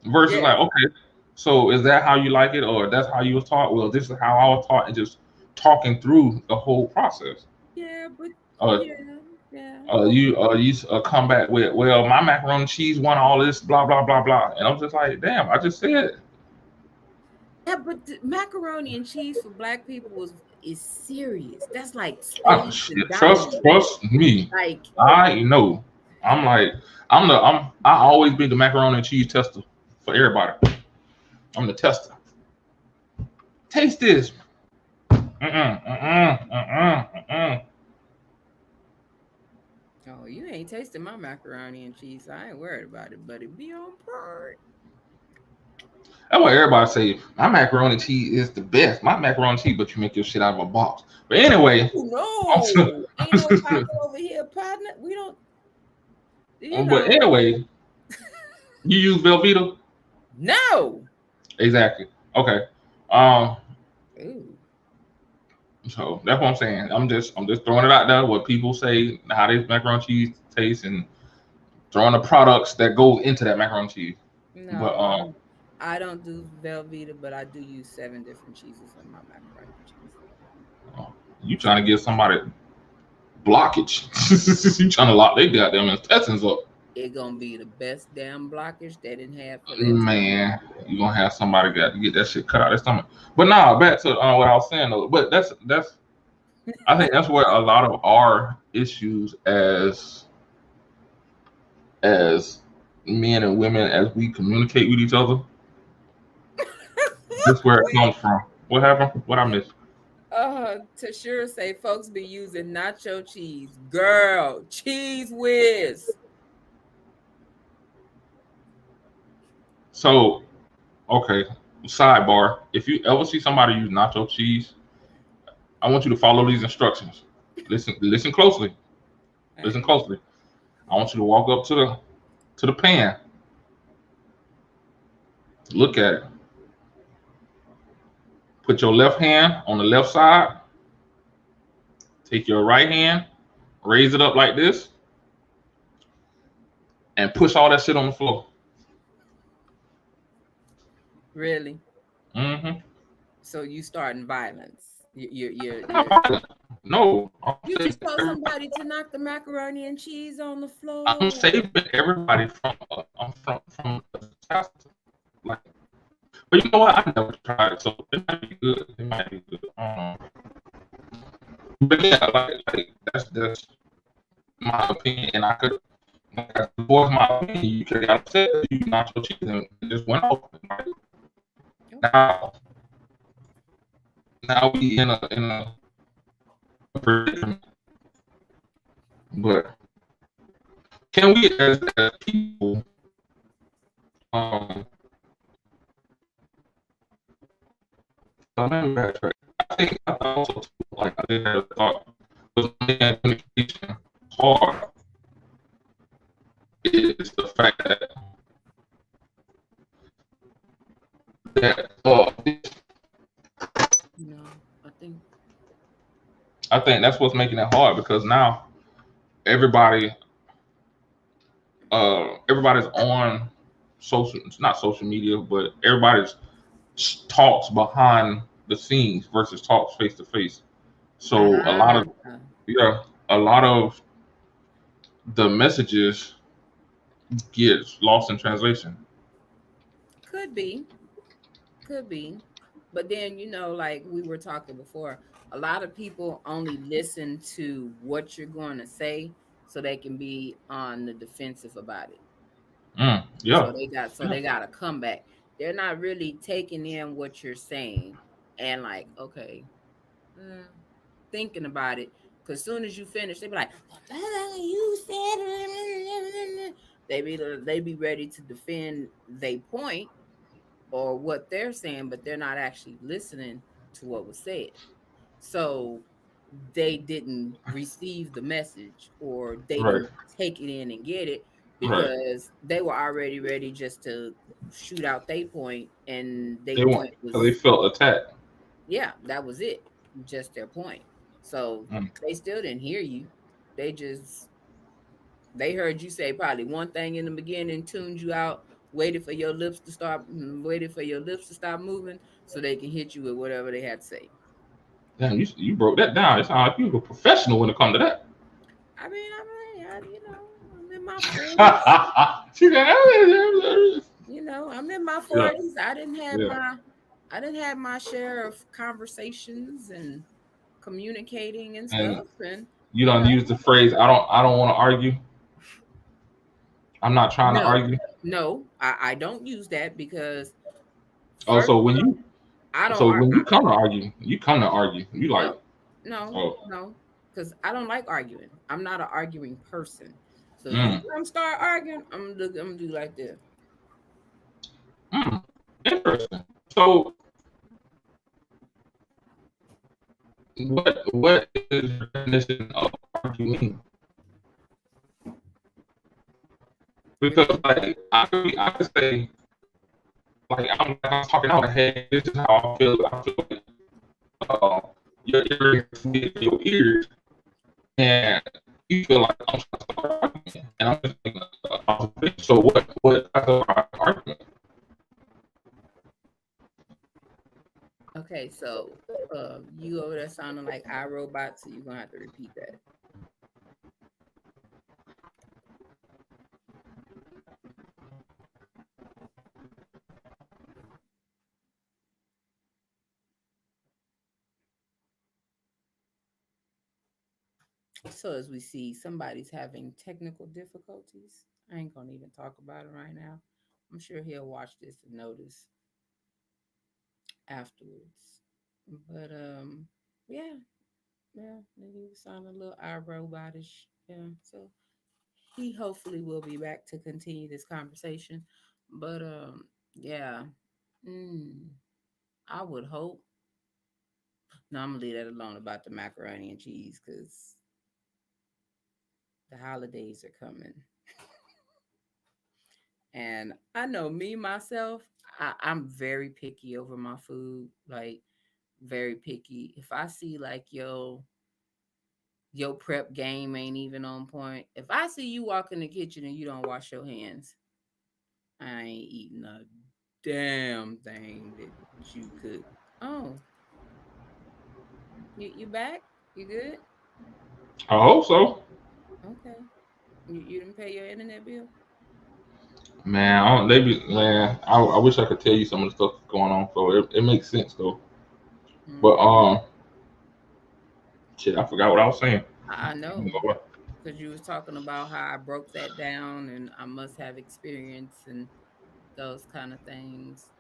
Versus Yes. like, okay, so is that how you like it, or that's how you was taught? Well, this is how I was taught, and just talking through the whole process. Yeah, but Uh, yeah. you come back with, well, my macaroni and cheese won all this, blah blah blah blah, and I'm just like, damn, I just said. Yeah, but the macaroni and cheese for black people is serious. That's like Oh, spades and shit. diamonds. Trust me. Like, I know. I'm like, I always be the macaroni and cheese tester for everybody. I'm the tester. Taste this. oh, you ain't tasting my macaroni and cheese. So I ain't worried about it, but it be on point. That's what everybody say. My macaroni and cheese is the best. My macaroni and cheese, but you make your shit out of a box. But anyway, No, ain't no pop over here, partner. We don't. But anyway, you use Velveeta? No. Exactly. Okay. Ooh. So that's what I'm saying. I'm just throwing it out there. What people say, how this macaroni and cheese tastes, and throwing the products that go into that macaroni and cheese. No, But I don't do Velveeta, but I do use 7 different cheeses in my macaroni and cheese. You trying to give somebody blockage? You trying to lock their goddamn intestines up? It gonna be the best damn blockage they didn't have for that. Man, you gonna have somebody got to get that shit cut out of their stomach. But nah, back to what I was saying though. But that's I think that's where a lot of our issues as men and women, as we communicate with each other, that's where it comes from. What happened? What I missed? Tashira say folks be using nacho cheese. Girl, Cheese Whiz. So, okay, sidebar. If you ever see somebody use nacho cheese, I want you to follow these instructions. Listen closely. Listen closely. I want you to walk up to the pan. Look at it. Put your left hand on the left side. Take your right hand, raise it up like this, and push all that shit on the floor. Really? Mm-hmm. So you starting violence? You're No. You just told somebody to knock the macaroni and cheese on the floor. I'm saving everybody from a disaster. Like, but you know what? I never tried it, so it might be good. It might be good. But yeah, like that's my opinion, and I could. Before my opinion, you could have upset that you not your cheese and it just went off. Right? Now we in a predicament. But can we as people let me backtrack. I think I also too, like I did have a thought was making communication hard is the fact that No, I think that's what's making it hard because now everybody's on not social media, but everybody's talks behind the scenes versus talks face to face. So a lot of the messages get lost in translation. Could be. But then, like we were talking before, a lot of people only listen to what you're going to say so they can be on the defensive about it. Yeah. They got a comeback. They're not really taking in what you're saying and like, okay, thinking about it. Because soon as you finish, they be like, you said they be ready to defend their point or what they're saying, but they're not actually listening to what was said. So they didn't receive the message or they Right. didn't take it in and get it Right. because they were already ready just to shoot out their point, and They felt attacked. Yeah, that was it. Just their point. So they still didn't hear you. They heard you say probably one thing in the beginning, tuned you out, waited for your lips to stop moving so they can hit you with whatever they had to say. Damn, you broke that down. It sounds like you were a professional when it comes to that. I mean, I'm in my 40s. I'm in my 40s. Yeah. I didn't have my share of conversations and communicating and stuff. And you don't use the phrase "I don't want to argue." I'm not trying to argue. No, I don't use that because. So when you come to argue, you like. No, because I don't like arguing. I'm not an arguing person. So if I'm start arguing, I'm gonna do like this. Interesting. So, what is the definition of arguing? Because like I could say, like I'm talking out, hey, this is how I feel. Your ears, and you feel like I'm trying to start arguing, and I'm just thinking, so what type of argument? Okay, so you over there sounding like iRobot, so you're gonna have to repeat that. So as we see, somebody's having technical difficulties. I ain't gonna even talk about it right now. I'm sure he'll watch this and notice afterwards. But yeah, maybe he sound a little iRobotish. Yeah, so he hopefully will be back to continue this conversation. But yeah, I would hope. No, I'm gonna leave that alone about the macaroni and cheese because the holidays are coming. And I know me myself, I'm very picky over my food, like very picky. If I see like your prep game ain't even on point, if I see you walk in the kitchen and you don't wash your hands, I ain't eating a damn thing that you cook. Oh, you back? You good? I hope so. Okay. You didn't pay your internet bill? Man, I wish I could tell you some of the stuff that's going on. So it makes sense though. But shit, I forgot what I was saying. I know, because you was talking about how I broke that down, and I must have experience and those kind of things.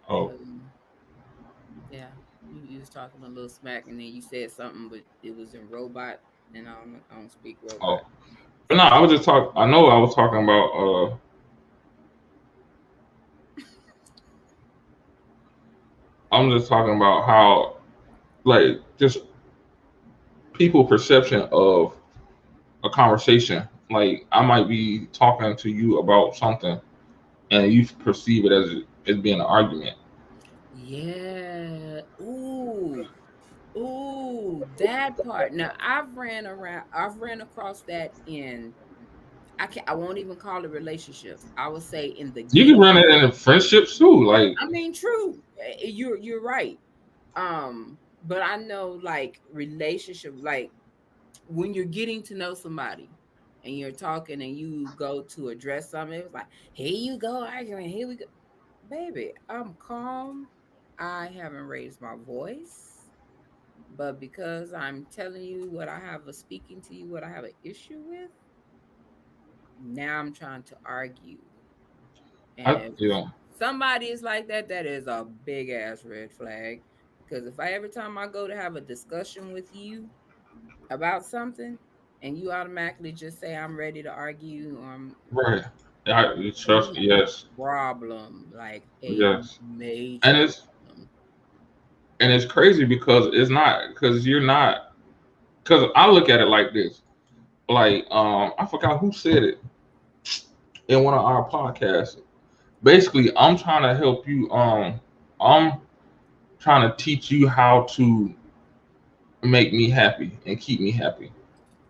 Yeah, you was talking a little smack, and then you said something, but it was in robot, and I don't speak robot. But no, I was just talking. I know I was talking about. I'm just talking about how like just people perception of a conversation. Like I might be talking to you about something, and you perceive it as being an argument. Yeah. Ooh, that part. Now I've ran across that in I won't even call it relationships. I would say in the You game. can run it in friendships too. Like I mean, true. You're right. But I know like relationship, like when you're getting to know somebody and you're talking and you go to address something, it's like, here you go arguing, here we go. Baby, I'm calm. I haven't raised my voice. But because I'm telling you what I have a speaking to you, what I have an issue with, now I'm trying to argue. And I, if you know, somebody is like that, that is a big ass red flag. Because if I every time I go to have a discussion with you about something and you automatically just say I'm ready to argue, right? I trust. we have Yes, a problem, like a yes, and major problem. it's crazy because it's not because you're not because I look at it like this. Like I forgot who said it in one of our podcasts. Basically, I'm trying to help you. I'm trying to teach you how to make me happy and keep me happy.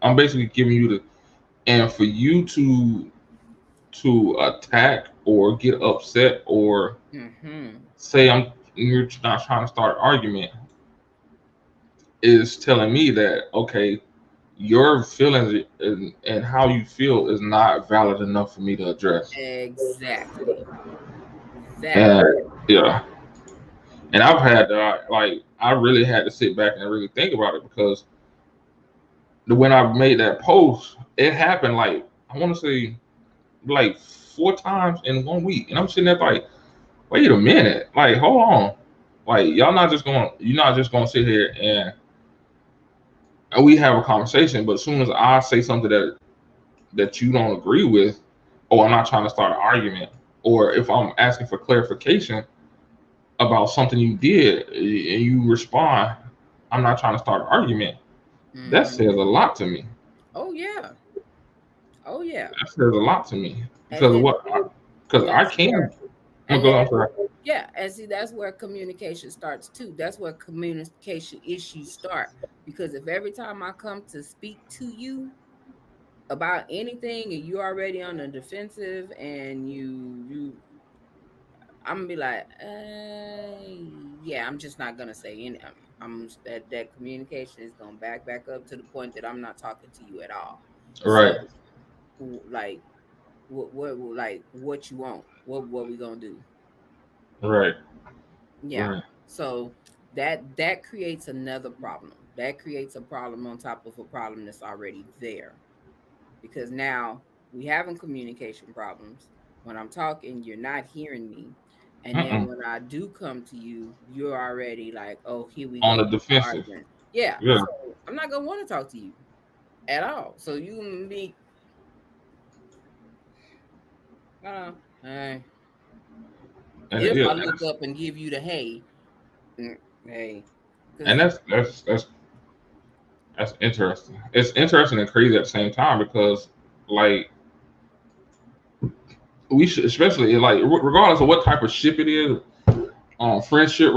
I'm basically giving you the and for you to attack or get upset or Mm-hmm. say you're not trying to start an argument is telling me that okay, your feelings and how you feel is not valid enough for me to address. Exactly. That And part. yeah, and I've had like I really had to sit back and really think about it because when I made that post, it happened like I want to say like 4 times in 1 week, and I'm sitting there like, wait a minute, like hold on, like you're not just gonna sit here and we have a conversation, but as soon as I say something that you don't agree with, or I'm not trying to start an argument, or if I'm asking for clarification about something you did and you respond, I'm not trying to start an argument. That says Mm-hmm. a lot to me. Oh yeah. Oh yeah. That says a lot to me And because of then what? Because I that's can. where I'm and then sorry. yeah, and see that's where communication starts too. That's where communication issues start. Because if every time I come to speak to you about anything and you're already on the defensive and I'm gonna be like, yeah, I'm just not gonna say any. That communication is gonna back up to the point that I'm not talking to you at all. Right, So, like, like, what you want? What we gonna do? right, Yeah. right. So that creates another problem. That creates a problem on top of a problem that's already there. Because now we having communication problems. When I'm talking, you're not hearing me. And then Mm-mm. when I do come to you, you're already like, oh, here we On go the with the defensive. argument. Yeah. Yeah, So I'm not gonna want to talk to you at all. So you and me, hey, and if yeah, I look up and give you the hey, hey, and because that's interesting. It's interesting and crazy at the same time because like we should, especially like regardless of what type of ship it is, friendship,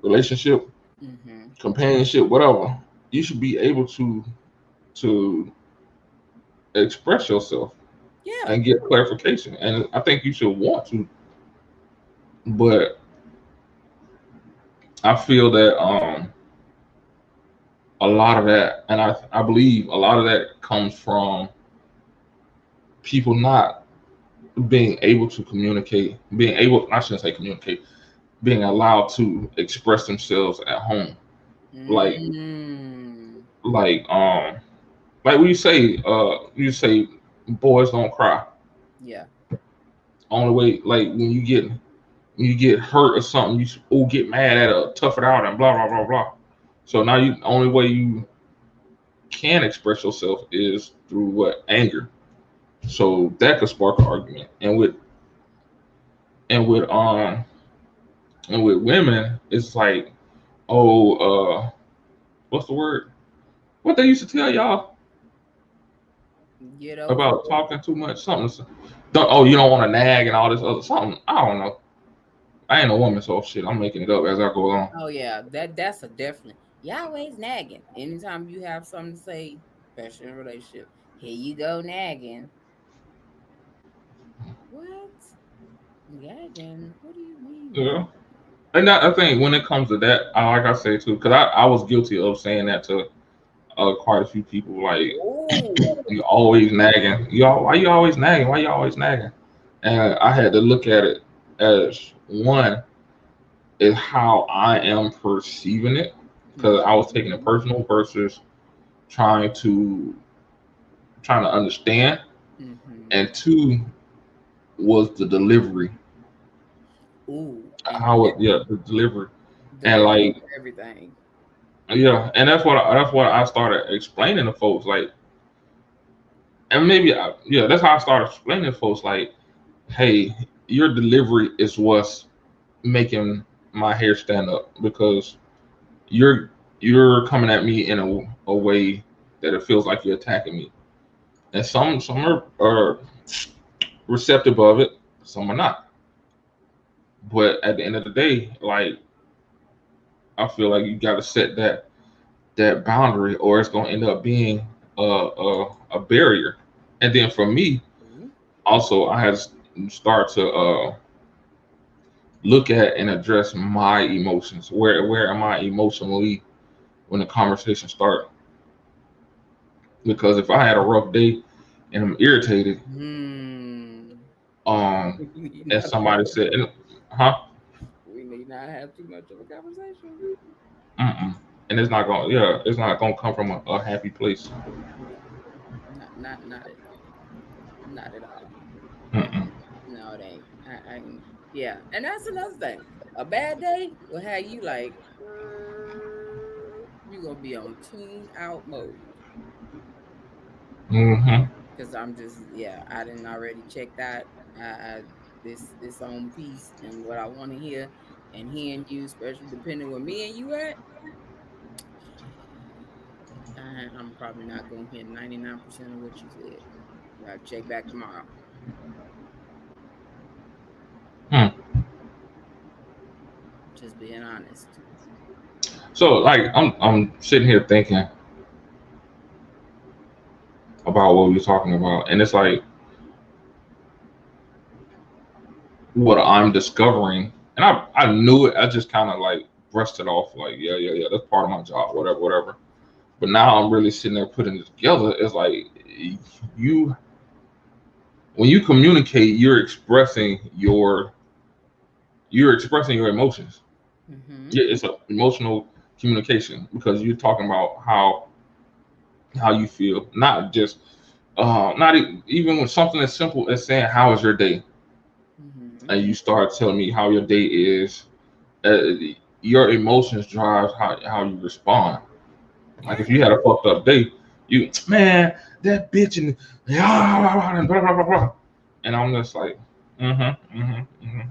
relationship, mm-hmm. companionship, whatever, you should be able to express yourself Yeah. and get clarification. And I think you should want to, but I feel that a lot of that, and I believe a lot of that comes from people not being able to communicate, being able, I shouldn't say communicate, being allowed to express themselves at home. Like, Mm, like, like you say, boys don't cry. yeah. Only way, like when you get hurt or something, you get mad at it, tough it out, and blah blah blah blah. So now you only way you can express yourself is through what anger. So that could spark an argument. And with and with women, it's like what's the word? What they used to tell y'all Get over about it. talking too much? Something. You don't want to nag and all this other something. I don't know. I ain't a woman, so shit. I'm making it up as I go along. Oh yeah, that's a definitely. You always nagging. Anytime you have something to say, especially in a relationship, here you go nagging. What? Nagging? What do you mean? Yeah. And I think when it comes to that, like I say too, because I was guilty of saying that to quite a few people. Like, Oh, you always nagging. Why you always nagging? Why you always nagging? And I had to look at it as one is how I am perceiving it, because I was taking it personal versus trying to understand, and two was the delivery. ooh, How it, yeah, the delivery, and like everything. yeah, and that's what I started explaining to folks, like, and that's how I started explaining to folks, like, hey, your delivery is what's making my hair stand up, because you're coming at me in a way that it feels like you're attacking me, and some are receptive of it, some are not. But at the end of the day, like, I feel like you got to set that boundary, or it's going to end up being a barrier. And then for me, also, I had to start to look at and address my emotions. Where am I emotionally when the conversation starts? Because if I had a rough day and I'm irritated, and somebody said, huh? We need not have too much of a conversation. And it's not gonna come from a happy place. Not at all. Not at all. No, it ain't. Yeah, and that's another thing. A bad day will have you like you're gonna be on tune out mode. Because I'm just I didn't already check that. This own piece and what I want to hear, and hearing you, especially depending where me and you at. I'm probably not gonna hear 99% of what you said. I'll check back tomorrow. Just being honest. So, like, I'm sitting here thinking about what we were talking about, and it's like what I'm discovering, and I knew it. I just kind of like brushed it off, like, yeah, that's part of my job, whatever. But now I'm really sitting there putting it together. It's like when you communicate, you're expressing your emotions. Yeah, it's an emotional communication, because you're talking about how you feel, not just not even with something as simple as saying, how is your day? And you start telling me how your day is. Your emotions drive how you respond. Like, if you had a fucked up day, man, that bitch, and blah, blah, blah, blah. And I'm just like,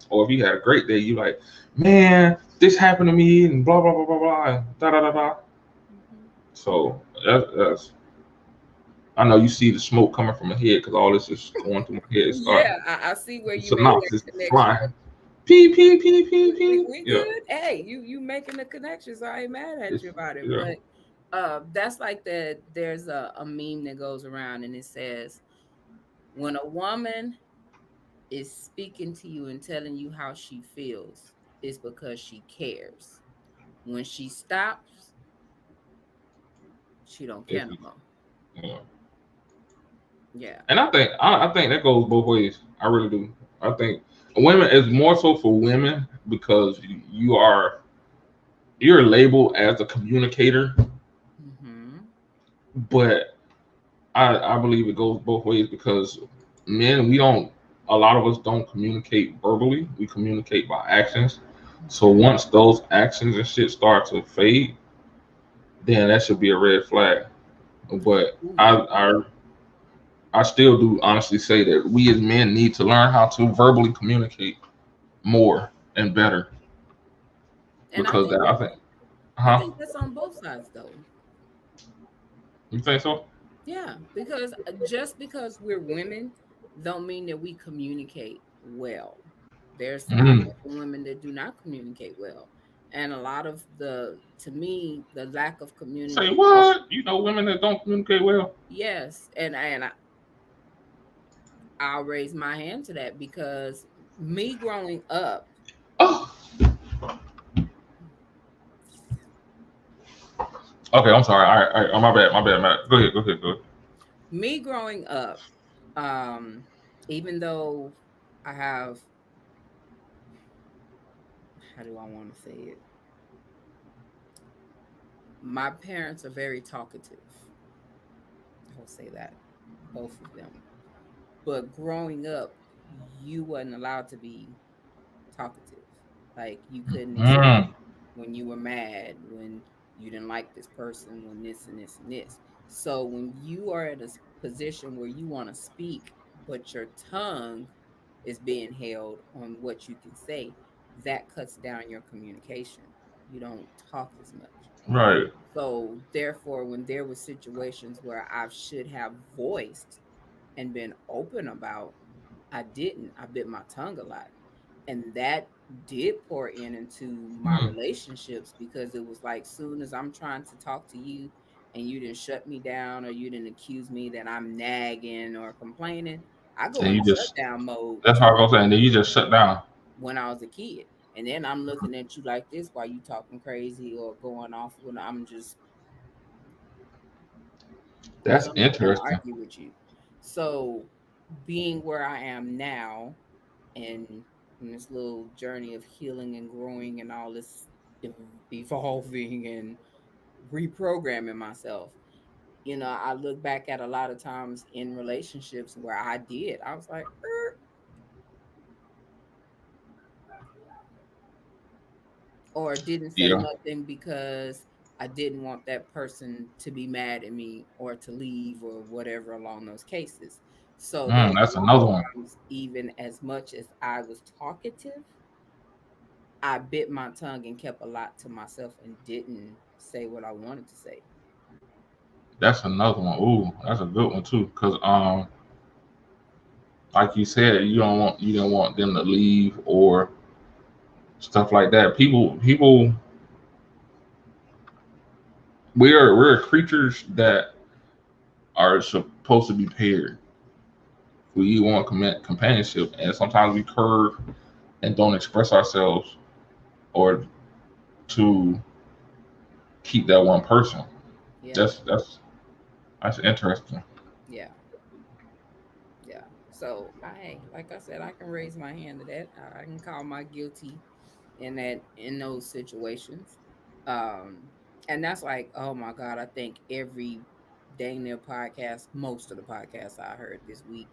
Or if you had a great day, you like, man, this happened to me, and blah blah blah blah blah, and da da da da. So that's I know you see the smoke coming from my head, because all this is going through my head. I see where you made that connection. Flying. Pee. We good. Hey, you making the connection, so I ain't mad at you about it. Yeah. But that's like there's a meme that goes around, and it says, when a woman is speaking to you and telling you how she feels, it's because she cares. When she stops, she don't care no more. Yeah. And I think that goes both ways. I really do. I think women, is more so for women, because you're labeled as a communicator. But I believe it goes both ways, because men, a lot of us don't communicate verbally. We communicate by actions. So once those actions and shit start to fade, then that should be a red flag. But I still do honestly say that we as men need to learn how to verbally communicate more and better. And because I think I think that's on both sides, though. You think so? Yeah, because just because we're women, don't mean that we communicate well. There's I know Mm. some women that do not communicate well, and a lot of to me, the lack of Say communication. what? You know, women that don't communicate well. Yes, I'll raise my hand to that because me growing up, Oh, okay. I'm sorry. All right. Oh, my bad. My bad. Go ahead. Go ahead. Go ahead. me growing up, um, even though I have, how do I want to say it? My parents are very talkative. I will say that, both of them. But growing up, you wasn't allowed to be talkative. Like you couldn't express Mm. when you were mad, when you didn't like this person, when this and this and this. So when you are at a position where you want to speak, but your tongue is being held on what you can say, that cuts down your communication. You don't talk as much. Right. So therefore, when there were situations where I should have voiced and been open about, I didn't. I bit my tongue a lot. And that did pour into my Mm. relationships because it was like soon as I'm trying to talk to you and you didn't shut me down or you didn't accuse me that I'm nagging or complaining, I go And into you just, shutdown mode that's how I was saying. Then you just shut down. when I was a kid. And then I'm looking at you like this while you talking crazy or going off when I'm just because That's I'm not going to interesting. argue with you. So being where I am now and in this little journey of healing and growing and all this ev- evolving and reprogramming myself, I look back at a lot of times in relationships where I was like, or didn't say Yeah. nothing because I didn't want that person to be mad at me or to leave or whatever along those cases. So there Mm, was that's a lot another of one. times, even as much as I was talkative, I bit my tongue and kept a lot to myself and didn't say what I wanted to say. That's another one. Ooh, that's a good one too. Cause like you said, you don't want them to leave or stuff like that. People, we're creatures that are supposed to be paired. We want companionship, and sometimes we curve and don't express ourselves or to keep that one person. Yeah, That's interesting. yeah, yeah. So like I said, I can raise my hand to that. I can call my guilty in those situations. Um, and that's like, oh my God, I think every dang near podcast, most of the podcasts I heard this week,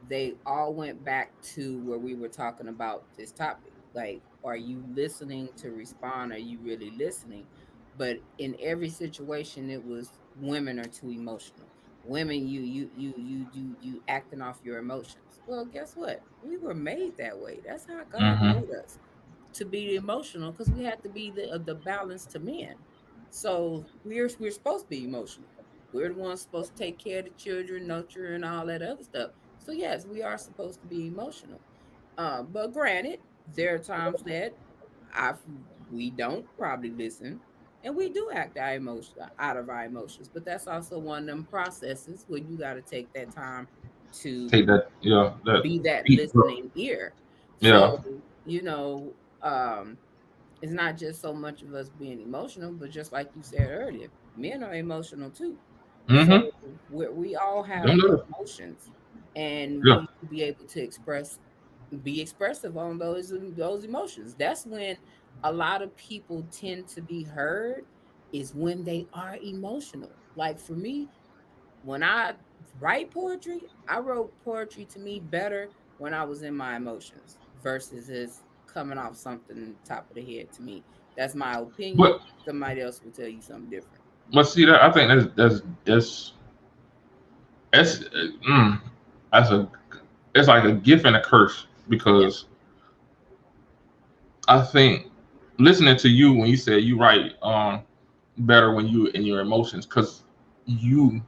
they all went back to where we were talking about this topic. Like, are you listening to respond? Are you really listening? But in every situation, it was women are too emotional. Women, you acting off your emotions. Well, guess what? We were made that way. That's how God Hmm. made us to be emotional because we have to be the balance to men. So we're supposed to be emotional. We're the ones supposed to take care of the children, nurture, and all that other stuff. So yes, we are supposed to be emotional. But granted, there are times that I we don't probably listen, and we do act out of our emotions. But that's also one of them processes where you got to take that time to Take that, yeah, that be that deep breath. listening ear. Yeah. So, you know, um, it's not just so much of us being emotional, but just like you said earlier, men are emotional too. So Mm-hmm. we all have Them little- emotions, and we Yeah. need to be able to be expressive on those emotions. That's when a lot of people tend to be heard is when they are emotional. Like for me, when I write poetry, I wrote poetry to me better when I was in my emotions versus is coming off something top of the head to me. That's my opinion. But Somebody else will tell you something different. see that I think that's that's a it's like a gift and a curse Yeah. because I think listening to you when you said you write better when you in your emotions because you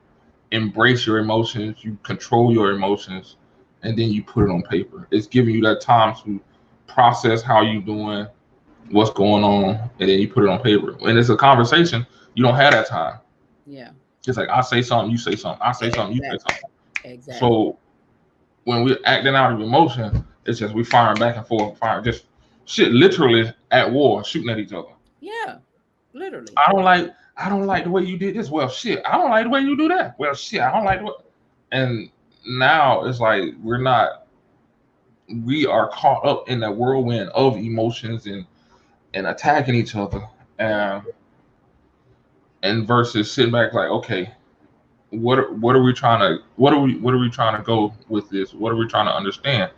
embrace your emotions, you control your emotions, and then you put it on paper. It's giving you that time to process how you doing, what's going on, and then you put it on paper. When it's a conversation, you don't have that time. Yeah. It's like I say something, you say something. I say something, you say Exactly. something. Exactly. So when we're acting out of emotion, it's just we firing back and forth, firing just shit, literally at war, shooting at each other. Yeah. Literally. I don't like the way you did this. Well, shit, I don't like the way you do that. Well, shit, I don't like the way. And now it's like we are caught up in that whirlwind of emotions and attacking each other, and versus sitting back like, okay, what are we trying to what are we trying to go with this? What are we trying to understand?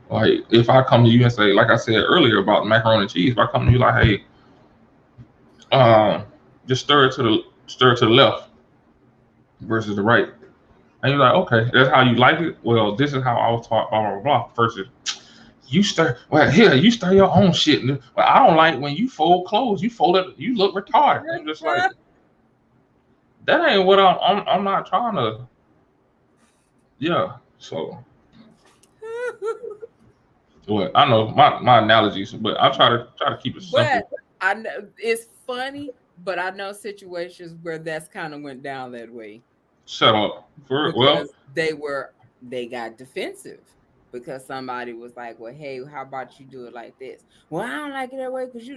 Like if I come to you and say, like I said earlier about macaroni and cheese, if I come to you like, hey, just stir it to the left versus the right. And you're like, okay, that's how you like it. Well, this is how I was taught, blah blah blah. Versus you stir. Well, here you stir your own shit. Well, I don't like when you fold clothes. You fold it. You look retarded. I'm just like, that ain't what I'm not trying to. Yeah. So, well, I know my analogies, but I try to keep it simple. But I know it's funny, but I know situations where that's kind of went down that way. Shut up. Because they got defensive because somebody was like, well, hey, how about you do it like this? Well, I don't like it that way because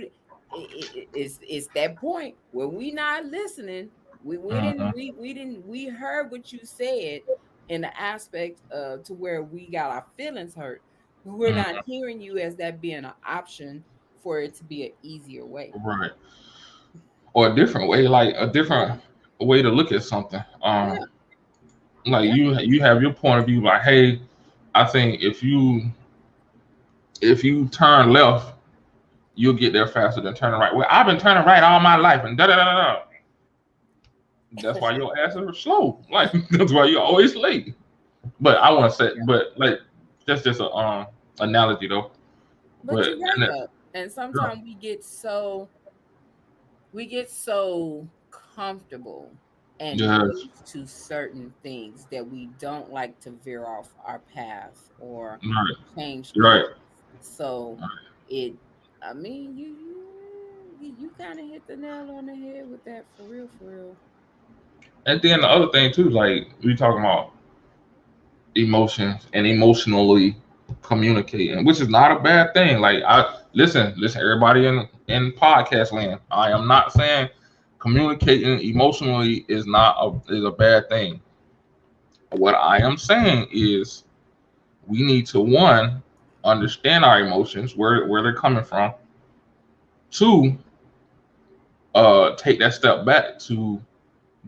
it's that point where we not listening. We heard what you said in the aspect to where we got our feelings hurt. We're not hearing you as that being an option for it to be an easier way. Right. Or a different way, like a different way to look at something. Like you have your point of view, like, hey, I think if you turn left, you'll get there faster than turning right. Well, I've been turning right all my life, and da da da da da. That's why your ass is slow. Like that's why you're always late. But I want to say, but like that's just a analogy though. But you're right and though. And sometimes we get so comfortable and yes, used to certain things that we don't like to veer off our path or right, change right. paths. So it, I mean, you kind of hit the nail on the head with that for real, for real. And then the other thing too, like we talking about emotions and emotionally communicating, which is not a bad thing. Like I listen, everybody in podcast land. I am not saying communicating emotionally is a bad thing. What I am saying is we need to one understand our emotions, where they're coming from. Two, take that step back to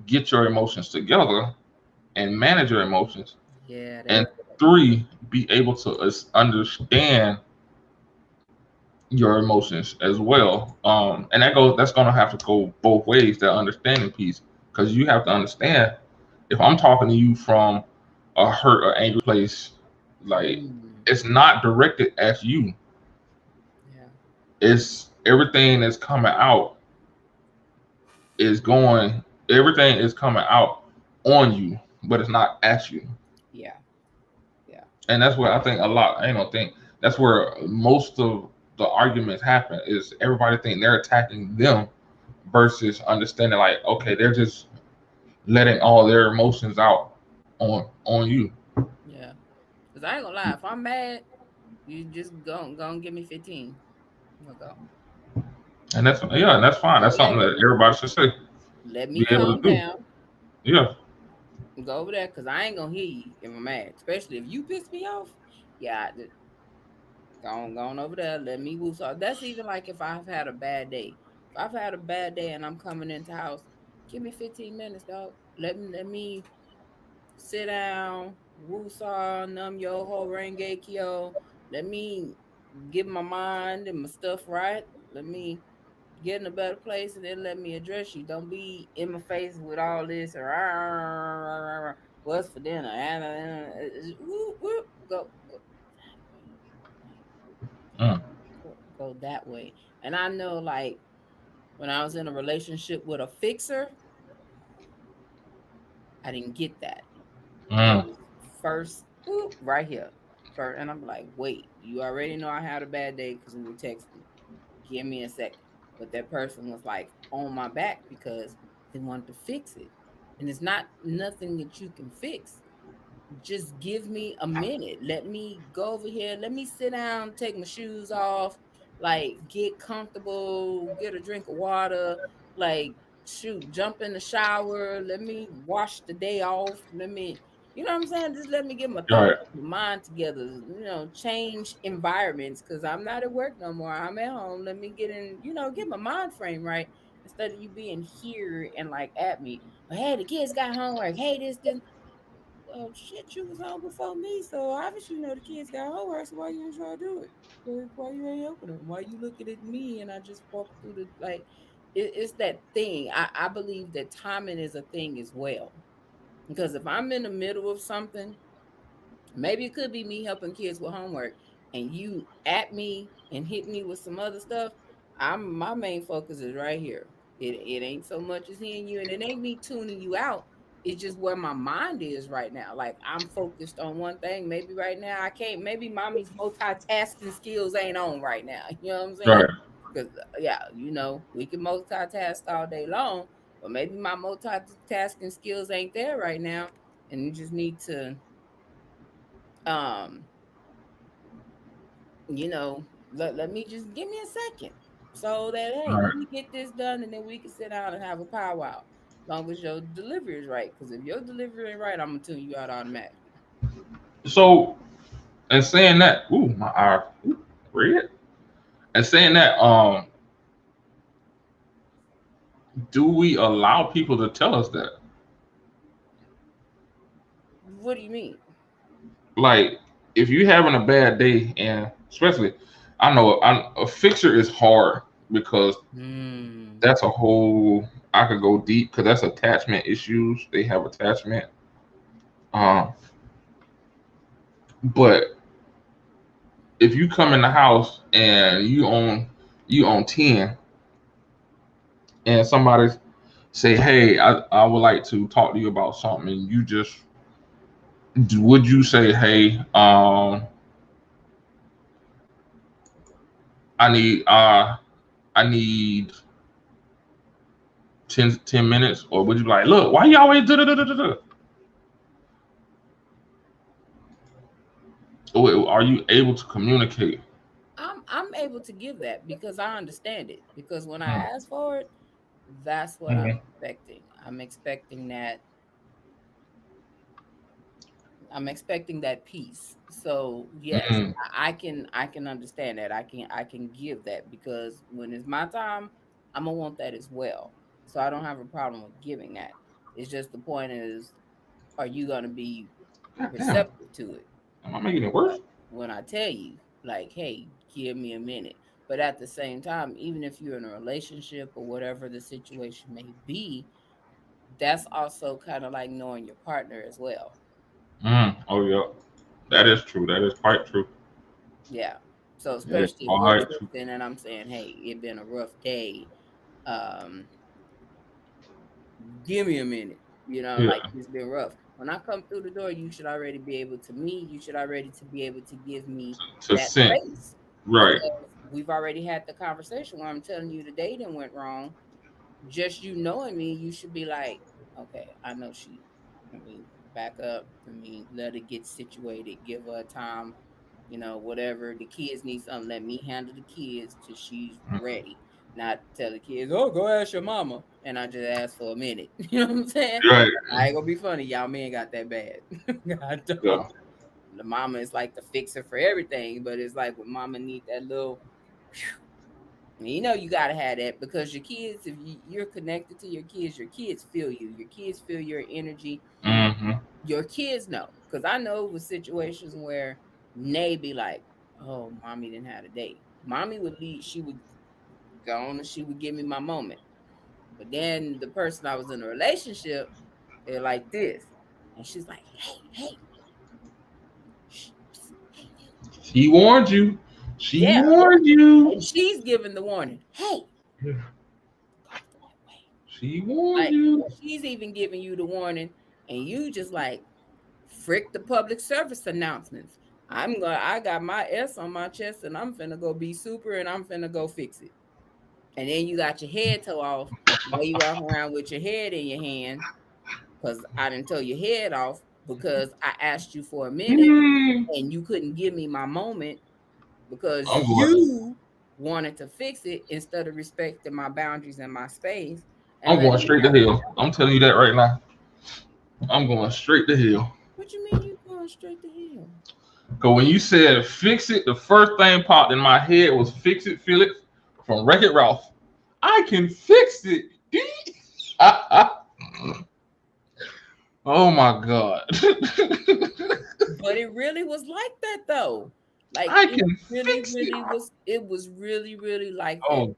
get your emotions together and manage your emotions. Yeah, And that. three, be able to understand your emotions as well. And that's gonna have to go both ways, that understanding piece, because you have to understand if I'm talking to you from a hurt or angry place, like it's not directed at you. Yeah. It's everything that's coming out everything is coming out on you, but it's not at you. Yeah. Yeah. And that's where I think a lot, I don't think that's where most of the arguments happen, is everybody think they're attacking them versus understanding like, okay, they're just letting all their emotions out on you. Yeah. Because I ain't gonna lie, if I'm mad, you just go and give me 15. I'm gonna go. And that's fine. That's something that everybody should say. Let me Be able calm to do. down. Yeah. Go over there because I ain't gonna hear you if I'm mad. Especially if you piss me off. Yeah, go on over there. Let me woo. So that's even like if I've had a bad day. If I've had a bad day and I'm coming into house, give me 15 minutes, dog. Let me sit down, woo-saw, num yo ho renge kyo. Let me get my mind and my stuff right. Let me get in a better place and then let me address you. Don't be in my face with all this or what's for dinner. Go that way. And I know like When I was in a relationship with a fixer, I didn't get that. That Mm. was first boop, right here. First, and I'm like, wait, you already know I had a bad day because we were texting. Give me a second. But that person was like on my back because they wanted to fix it. And it's not nothing that you can fix. Just give me a minute. Let me go over here. Let me sit down, take my shoes off, like get comfortable, get a drink of water, like shoot, jump in the shower. Let me wash the day off. Let me, you know what I'm saying? Just let me get my thoughts, Right. my mind together, change environments because I'm not at work no more. I'm at home. Let me get in, get my mind frame right instead of you being here and like at me. Oh, hey, the kids got homework. Hey, this. Well, shit, you was on before me, so obviously you know the kids got homework. So why you ain't trying to do it? Why you ain't helping them? Why you looking at me and I just walk through the like? It's that thing. I believe that timing is a thing as well. Because if I'm in the middle of something, maybe it could be me helping kids with homework, and you at me and hit me with some other stuff. My main focus is right here. It ain't so much as hearing you, and it ain't me tuning you out. It's just where my mind is right now. Like I'm focused on one thing. Maybe right now I can't. Maybe mommy's multitasking skills ain't on right now. You know what I'm saying? Right. Because yeah, we can multitask all day long, but maybe my multitasking skills ain't there right now, and you just need to um let me just give me a second so that hey, Right. let me get this done and then we can sit down and have a powwow. Long as your delivery is right, because if your delivery ain't right, I'm gonna tune you out automatically. So, and saying that, ooh, my eye, ooh, red. And saying that, do we allow people to tell us that? What do you mean? Like, if you having a bad day, and especially, I know a fixer is hard because Hmm. that's a whole. I could go deep because that's attachment issues. They have attachment. Um, but if you come in the house and you own 10, and somebody say, hey, I would like to talk to you about something, and you just would you say, hey, I need I need 10 minutes, or would you be like, look, why you always da da da da da? Or are you able to communicate? I'm able to give that because I understand it, because when I Mm. ask for it, that's what I'm Mhm. expecting. I'm expecting that piece. So yes, Mm. I can understand that. I can give that because when it's my time, I'm gonna want that as well. So I don't have a problem with giving that. It's just the point is, are you gonna be God damn, receptive to it? am I making it worse? When I tell you, like, hey, give me a minute. But at the same time, even if you're in a relationship or whatever the situation may be, that's also kind of like knowing your partner as well. Oh yeah, that is true. That is quite true. Yeah. So That is especially if you're quite true. texting and I'm saying, hey, it been a rough day. Um, give me a minute. Like Yeah, it's been rough. When I come through the door, you should already be able to me. You should already to be able to give me to that send. space Right. because we've already had the conversation where I'm telling you the dating went wrong. Just you knowing me, you should be like, okay, I know she. I mean, back up. I mean, let it get situated. Give her time. Whatever the kids need something, let me handle the kids till she's Mm. ready. Not tell the kids, oh, go ask your mama, and I just ask for a minute. You know what I'm saying? Right. I ain't gonna be funny, y'all men got that bad. I don't. Yeah. The mama is like the fixer for everything, but it's like when mama need that little. You gotta have that because your kids, if you're connected to your kids feel you. Your kids feel your energy. Hmm. Your kids know. Because I know with situations where Nay be like, oh, mommy didn't have a date. Mommy would leave, she would go on and she would give me my moment. But then the person I was in a relationship, they're like this. And she's like, hey, hey, shh, psst, hey, hey. She warned you. She Yeah. warned you. And she's giving the warning. Hey, Yeah. She warned Like you. she's even giving you the warning, and you just like frick the public service announcements. I got my S on my chest, and I'm finna go be super, and I'm finna go fix it. And then you got your head toe off. Now you walk around with your head in your hand because I didn't tell your head off because I asked you for a minute Mm, and you couldn't give me my moment because I'm going. you wanted to fix it instead of respecting my boundaries and my space and I'm going letting me straight to have my hell. I'm moment. telling you that right now. I'm going straight to hell. What you mean you going straight to hell? Because when you said fix it, the first thing popped in my head was Fix It Felix from Wreck-It Ralph. I can fix it. Oh my God. But it really was like that though. Like I it can really, fix it. really was. It was really, really like that. Oh,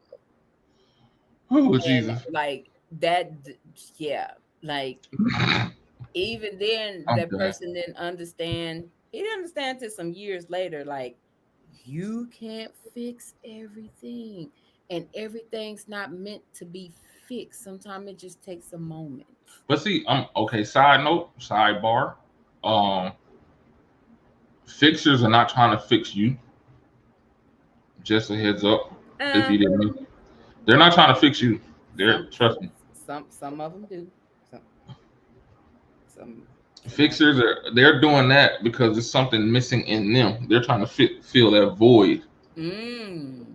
oh And Jesus. like that, yeah. Like even then, I'm that done. person didn't understand. He didn't understand till some years later. Like you can't fix everything, and everything's not meant to be fixed. Sometimes it just takes a moment. But see, okay, side note, sidebar. Um, Fixers are not trying to fix you. Just a heads up. If you didn't know. They're not trying to fix you. They're trust me. Some of them do. Some Fixers they're doing that because there's something missing in them. They're trying to fill that void Mm.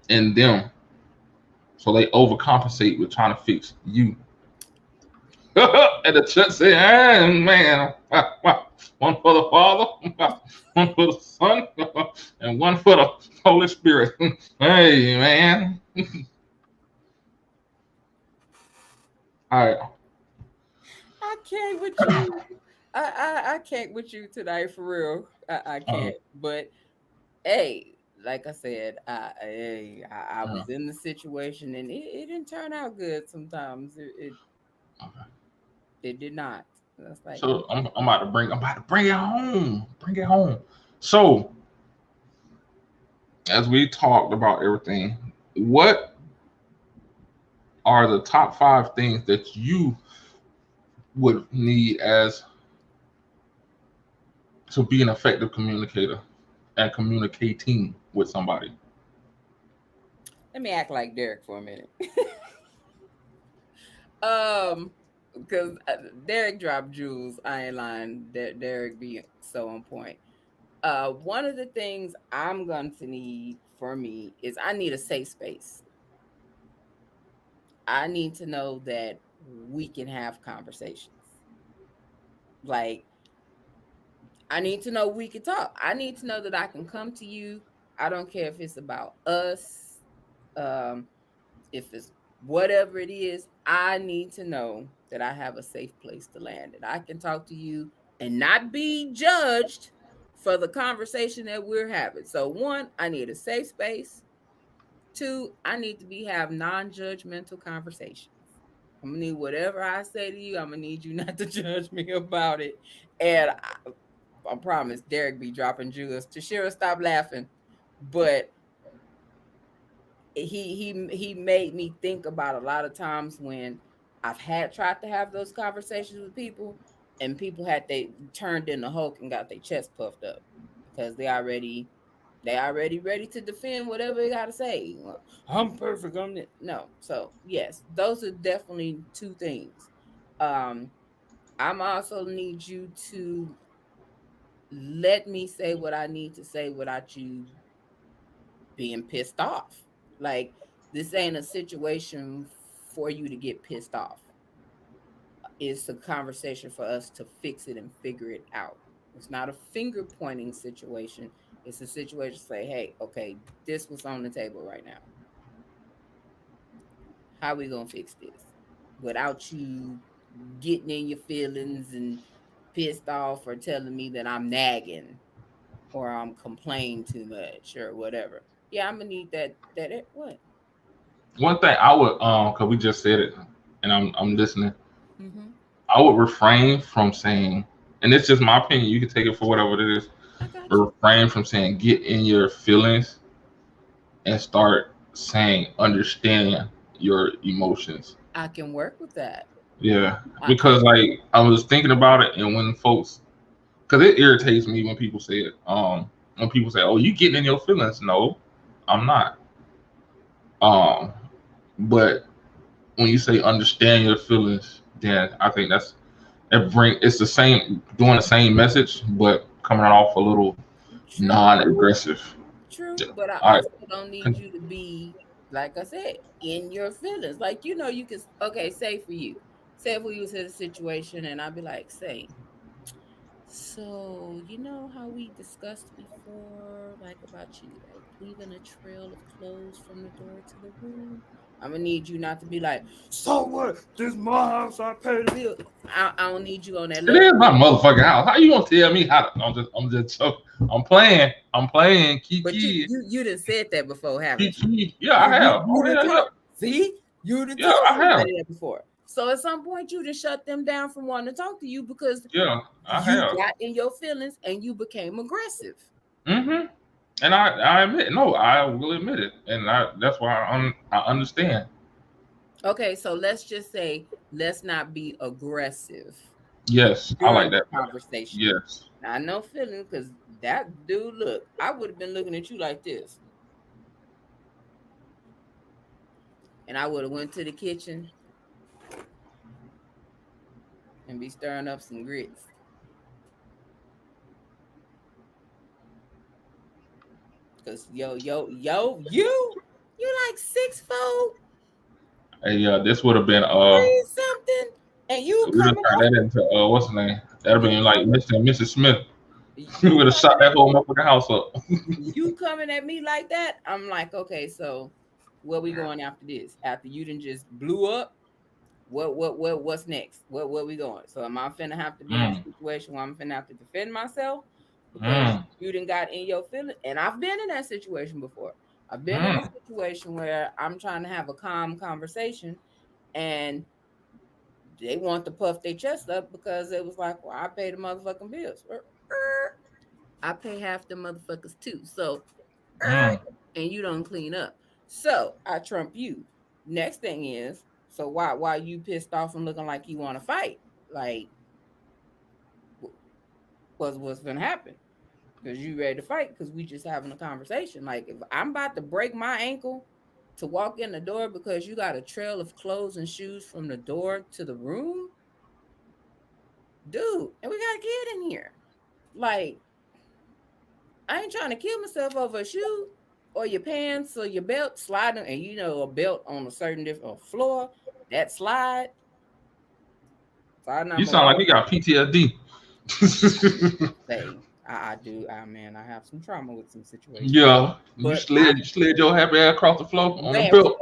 in them. So they overcompensate with trying to fix you. And the church say, man, one for the Father, one for the Son, and one for the Holy Spirit. Hey, man. All right. I can't with you. I can't with you tonight for real. I can't. But hey, like I said, I was in the situation and it didn't turn out good. Sometimes it did not. That's like So I'm about to bring it home. Bring it home. So as we talked about everything, what are the top 5 things that you would need as to be an effective communicator and communicating with somebody? let me act like Derek for a minute. Because Derek dropped jewels. I ain't lying. Derek be so on point. One of the things I'm going to need for me is I need a safe space. I need to know that we can have conversations. Like, I need to know we can talk. I need to know that I can come to you. I don't care if it's about us, if it's whatever it is. I need to know that I have a safe place to land, and I can talk to you and not be judged for the conversation that we're having. So, one, I need a safe space. Two, I need to have non-judgmental conversations. I'm gonna need whatever I say to you. I'm gonna need you not to judge me about it. And I promise, Derek be dropping jewels. Tashira, stop laughing. But he made me think about a lot of times when I've tried to have those conversations with people, and people they turned into Hulk and got their chest puffed up because they already ready to defend whatever they got to say. I'm perfect. No. So yes, those are definitely 2 things. I'm also need you to let me say what I need to say without you being pissed off. Like, this ain't a situation for you to get pissed off. It's a conversation for us to fix it and figure it out. It's not a finger pointing situation. It's a situation to say, hey, okay, this was on the table right now. How we gonna fix this without you getting in your feelings and pissed off or telling me that I'm nagging or I'm complaining too much or whatever. Yeah, I'm gonna need that. What? One thing I would because we just said it and I'm listening. Mm-hmm. I would refrain from saying, and it's just my opinion, you can take it for whatever it is. I got But you. refrain from saying get in your feelings and start saying understand your emotions I can work with that. Yeah, because like I was thinking about it, and when folks, because it irritates me when people say it. When people say, "Oh, you getting in your feelings?" No, I'm not. Um, but when you say understand your feelings, then I think it's the same, doing the same message, but coming off a little True. non-aggressive. True, but I All right. also don't need you to be, like I said, in your feelings. Like, you can, okay, say if we was in a situation and I'd be like, so you know how we discussed before, like about you, like leaving a trail of clothes from the door to the room. I'm gonna need you not to be like, so what? This is my house. I pay the bill. I don't need you on that It level. is my motherfucking house. How you gonna tell me how to? I'm just joking. I'm playing. Kiki. But you done said that before, haven't you? Kiki. Yeah, I have. See, you done Yeah, told I have. somebody that before. So at some point, you just shut them down from wanting to talk to you because Yeah, I have. got in your feelings and you became aggressive. Mm-hmm. And I admit, no, I will admit it, and that's why I understand. Okay, so let's just say let's not be aggressive. Yes, I like that conversation. Yes, I know feeling because that dude. Look, I would have been looking at you like this, and I would have went to the kitchen and be stirring up some grits. Cause you like 6'4". Hey, this would have been something, and you we would have turned that into what's the name? That'd have been like Mr. and Mrs. Smith. You would have shot that whole motherfucking house up. You coming at me like that? I'm like, okay, so where we going after this? After you done just blew up, what's next? Where we going? So am I finna have to be in a situation where I'm finna have to defend myself because you done got in your feelings? And I've been in that situation before. I've been in a situation where I'm trying to have a calm conversation and they want to puff their chest up because it was like, well, I pay the motherfucking bills. I pay half the motherfuckers too. So, and you don't clean up. So I trump you. Next thing is, so why you pissed off and looking like you want to fight? Like, what's gonna happen? Because you ready to fight? Because we just having a conversation. Like, if I'm about to break my ankle to walk in the door because you got a trail of clothes and shoes from the door to the room, dude, and we got a kid in here. Like, I ain't trying to kill myself over a shoe or your pants or your belt sliding, and a belt on a certain different floor that slide. You sound like you got PTSD. I do. I have some trauma with some situations. Yeah, but you slid your happy ass across the floor on the belt.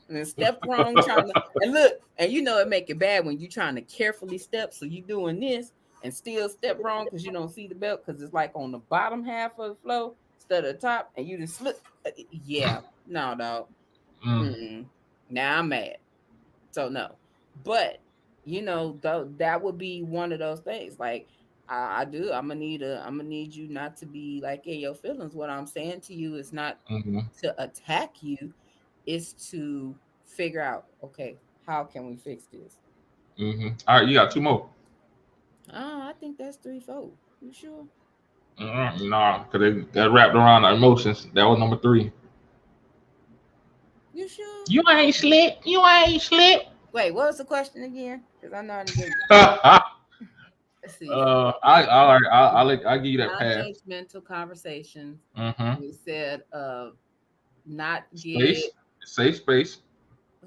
And step wrong, trying to, and look, and it make it bad when you trying to carefully step. So you doing this and still step wrong because you don't see the belt because it's like on the bottom half of the floor instead of the top, and you just slip. Yeah, no, dog. Now I'm mad. So no, but that would be one of those things. Like I do. I'm gonna need you not to be like in your feelings. What I'm saying to you is not to attack you. Is to figure out, okay, how can we fix this? All right, you got two more. I think that's 3, 4. You sure? Nah, because that wrapped around the emotions. That was number 3. You sure? You ain't slick. Wait, what was the question again? Because I know I didn't. Let's see. I'll give you that pass. Non-judgmental conversations. We said not space. Safe space.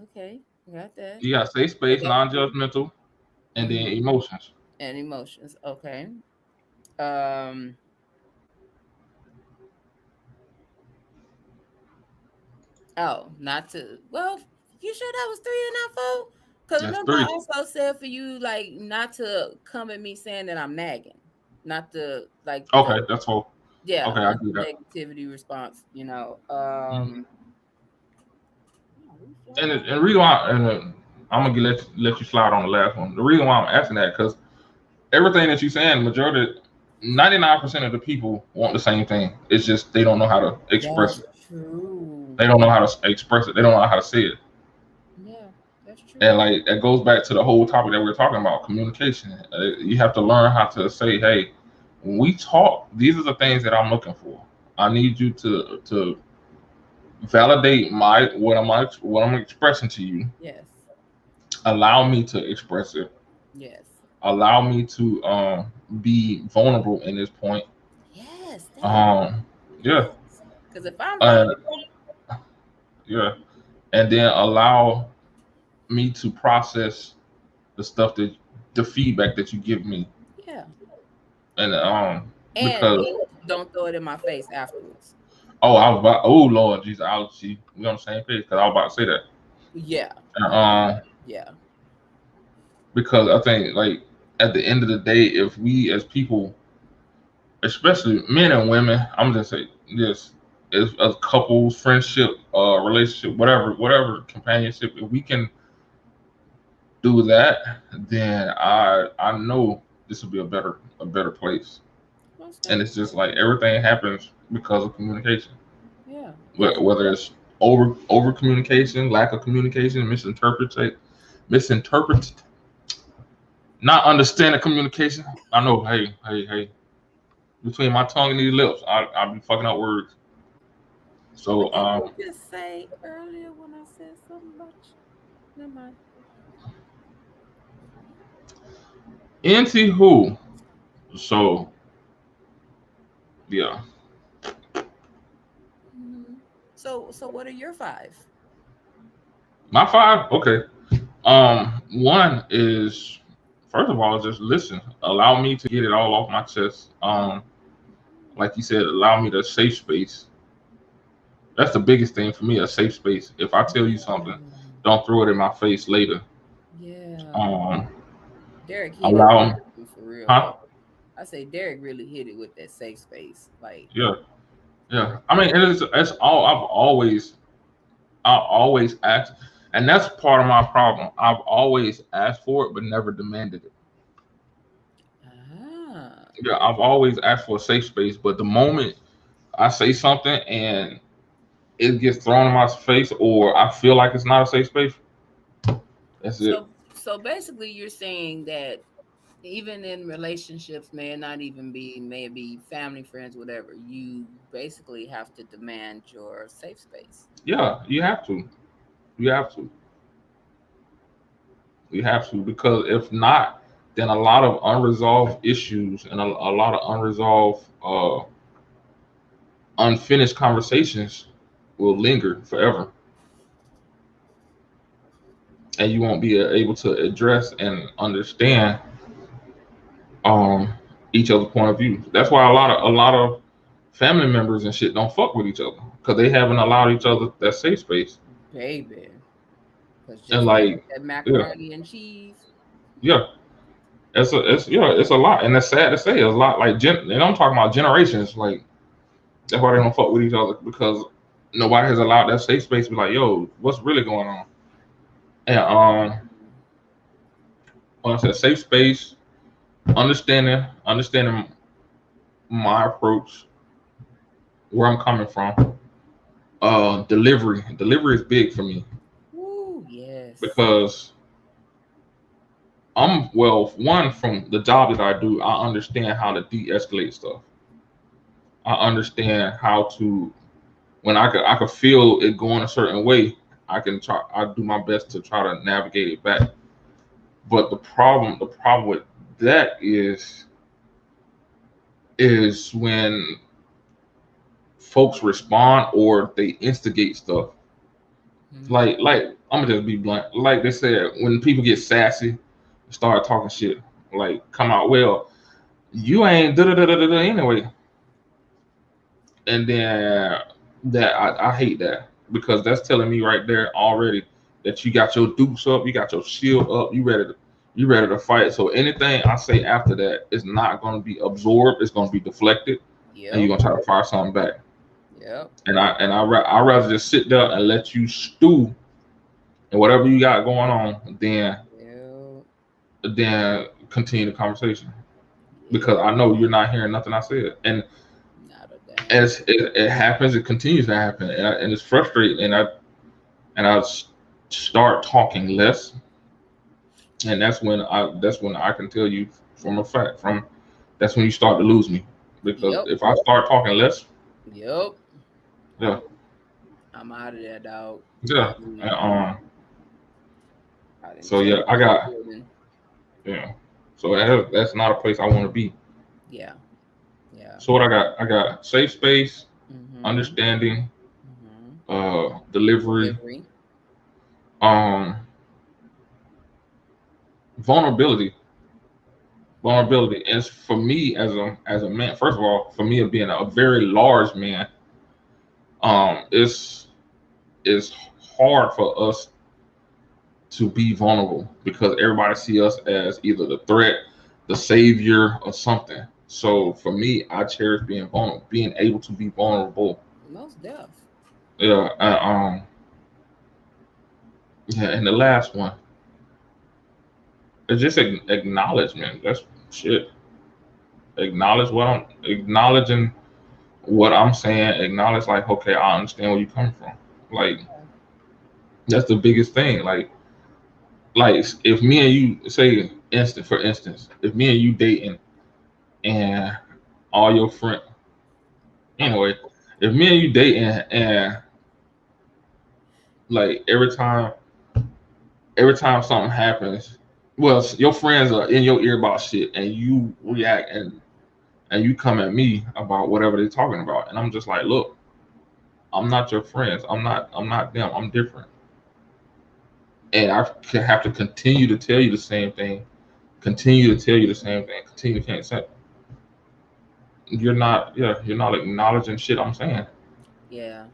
Okay, got that. You got safe space, non-judgmental, and then emotions. And emotions. Okay. Oh, not to. Well, you sure that was 3 and not 4? Because remember, I also said for you, like, not to come at me saying that I'm nagging, not to like. Okay, that's 4. Yeah. Okay, I do that. Negativity response. And the reason why, I'm gonna let you slide on the last one. The reason why I'm asking that because everything that you're saying, 99% of the people want the same thing. It's just they don't know how to express it. True. They don't know how to express it. They don't know how to say it. Yeah, that's true. And like that goes back to the whole topic that we're talking about, communication. You have to learn how to say, hey, when we talk, these are the things that I'm looking for. I need you to validate what I'm expressing to you. Yes. Allow me to express it. Yes. Allow me to be vulnerable in this point. Yes. Yeah. Because if I'm Uh, vulnerable, yeah. And then allow me to process the feedback that you give me. yeah. And And because don't throw it in my face afterwards. oh Lord Jesus, I'll see we on the same page because I was about to say that. Yeah. And, Yeah. because I think like at the end of the day, if we as people, especially men and women, I'm just say this, as a couples, friendship, relationship, whatever companionship, if we can do that, then I know this will be a better place. Most And it's just definitely. like everything happens because of communication. Yeah. Whether it's over communication, lack of communication, misinterpret, not understanding communication. I know, hey, between my tongue and these lips, I be fucking up words. So What did you just say earlier when I said something about you? Never mind. into who? So yeah, So what are your 5? my 5. Okay. One is first of all, just listen. Allow me to get it all off my chest. Like you said, allow me the safe space. That's the biggest thing for me, a safe space. If I tell you something, don't throw it in my face later. Yeah. Derek hit it Allow for real. huh? I say Derek really hit it with that safe space. Like, Yeah. I mean, it's all I always ask, and that's part of my problem. I've always asked for it, but never demanded it. Yeah, I've always asked for a safe space, but the moment I say something and it gets thrown in my face, or I feel like it's not a safe space, that's it. so basically you're saying that even in relationships, may it not even be, maybe family, friends, whatever, you basically have to demand your safe space. Yeah, you have to. You have to. You have to, because if not, then a lot of unresolved issues and a lot of unresolved, unfinished conversations will linger forever, and you won't be able to address and understand um each other's point of view. That's why a lot of family members and shit don't fuck with each other because they haven't allowed each other that safe space. Baby. Because And just like, that yeah, macaroni and cheese. yeah, it's a lot, and it's sad to say, it's a lot. Like, and I'm talking about generations. Like, that's why they don't fuck with each other, because nobody has allowed that safe space to be like, yo, what's really going on? And like I said, safe space, understanding my approach, where I'm coming from. Delivery is big for me, Ooh, yes. because one, from the job that I do, I understand how to de-escalate stuff. I understand how to, when I could feel it going a certain way, I do my best to try to navigate it back. But the problem with that is when folks respond or they instigate stuff. Like I'm gonna just be blunt. Like they said, when people get sassy, start talking shit, like come out, well, you ain't da da da da da anyway. And then I hate that, because that's telling me right there already that you got your dukes up, you got your shield up, you ready to fight. So anything I say after that is not going to be absorbed, it's going to be deflected, and you're Yep. going to try to fire something back. Yep. And I rather just sit there and let you stew and whatever you got going on, then continue the conversation, because I know you're not hearing nothing I said. And Not a damn. as it happens, it continues to happen, and it's frustrating. And I start talking less. And that's when I can tell you from a fact, that's when you start to lose me. Because Yep. if I start talking less, Yep. yeah, I'm out of there, dog. yeah. Mm, And, I didn't so check yeah, I out the got building. yeah. So that's not a place I want to be. Yeah. Yeah. So what I got? I got safe space, Mm-hmm. understanding, Mm-hmm. delivery, Delivery. um, vulnerability. Mm. Vulnerability. And for me as a man, first of all, for me being a very large man, it's hard for us to be vulnerable because everybody see us as either the threat, the savior, or something. So for me, I cherish being vulnerable, being able to be vulnerable. Most deaf. Yeah, yeah. And the last one is just acknowledgement. That's shit. Acknowledging what I'm saying. Acknowledge like, okay, I understand where you come from. Like that's the biggest thing. Like if me and you say for instance, if me and you dating and all your friend anyway, if me and you dating and like every time something happens, well, your friends are in your ear about shit, and you react and you come at me about whatever they're talking about, and I'm just like, look, I'm not your friends. I'm not them. I'm different, and I can have to continue to tell you the same thing, continue to tell you the same thing, continue to say you're not acknowledging shit I'm saying. Yeah.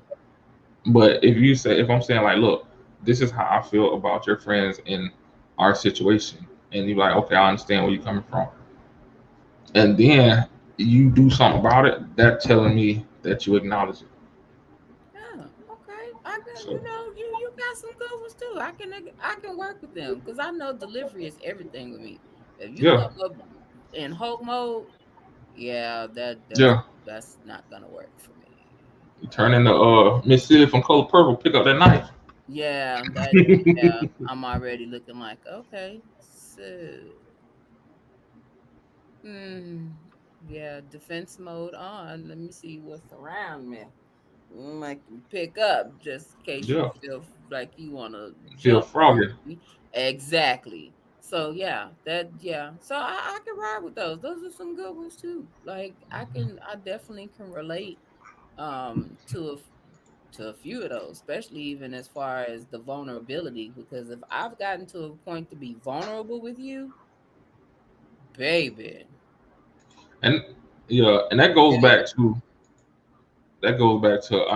But if I'm saying like, look, this is how I feel about your friends in our situation, and you're like, okay, I understand where you're coming from, and then you do something about it, that's telling me that you acknowledge it. Yeah. Okay. I can. So You got some good ones too. I can work with them because I know delivery is everything with me. If you yeah, come up in Hulk mode, yeah, yeah. that's not gonna work for me. You turn into Miss Sid from Color Purple, pick up that knife. Yeah, yeah, I'm already looking like okay. So, mm, yeah, defense mode on. Let me see what's around me. I can pick up just in case you Yeah, feel like you want to feel jump on froggy. me. Exactly. So yeah. So I can ride with those. Those are some good ones too. Like I definitely can relate to a few of those, especially even as far as the vulnerability. Because if I've gotten to a point to be vulnerable with you, baby, And yeah, and that goes back to I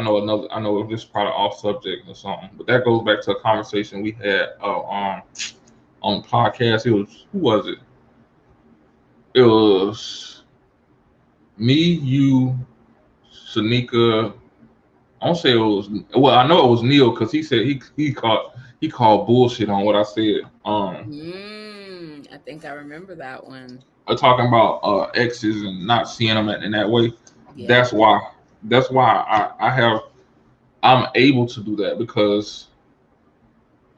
know this is probably off subject or something, but that goes back to a conversation we had on the podcast. It was who was it? It was me, you, Shanika. I don't say it was. Well, I know it was Neil because he said he called bullshit on what I said. I think I remember that one. Talking about exes and not seeing them in that way. Yeah. That's why. That's why I'm able to do that because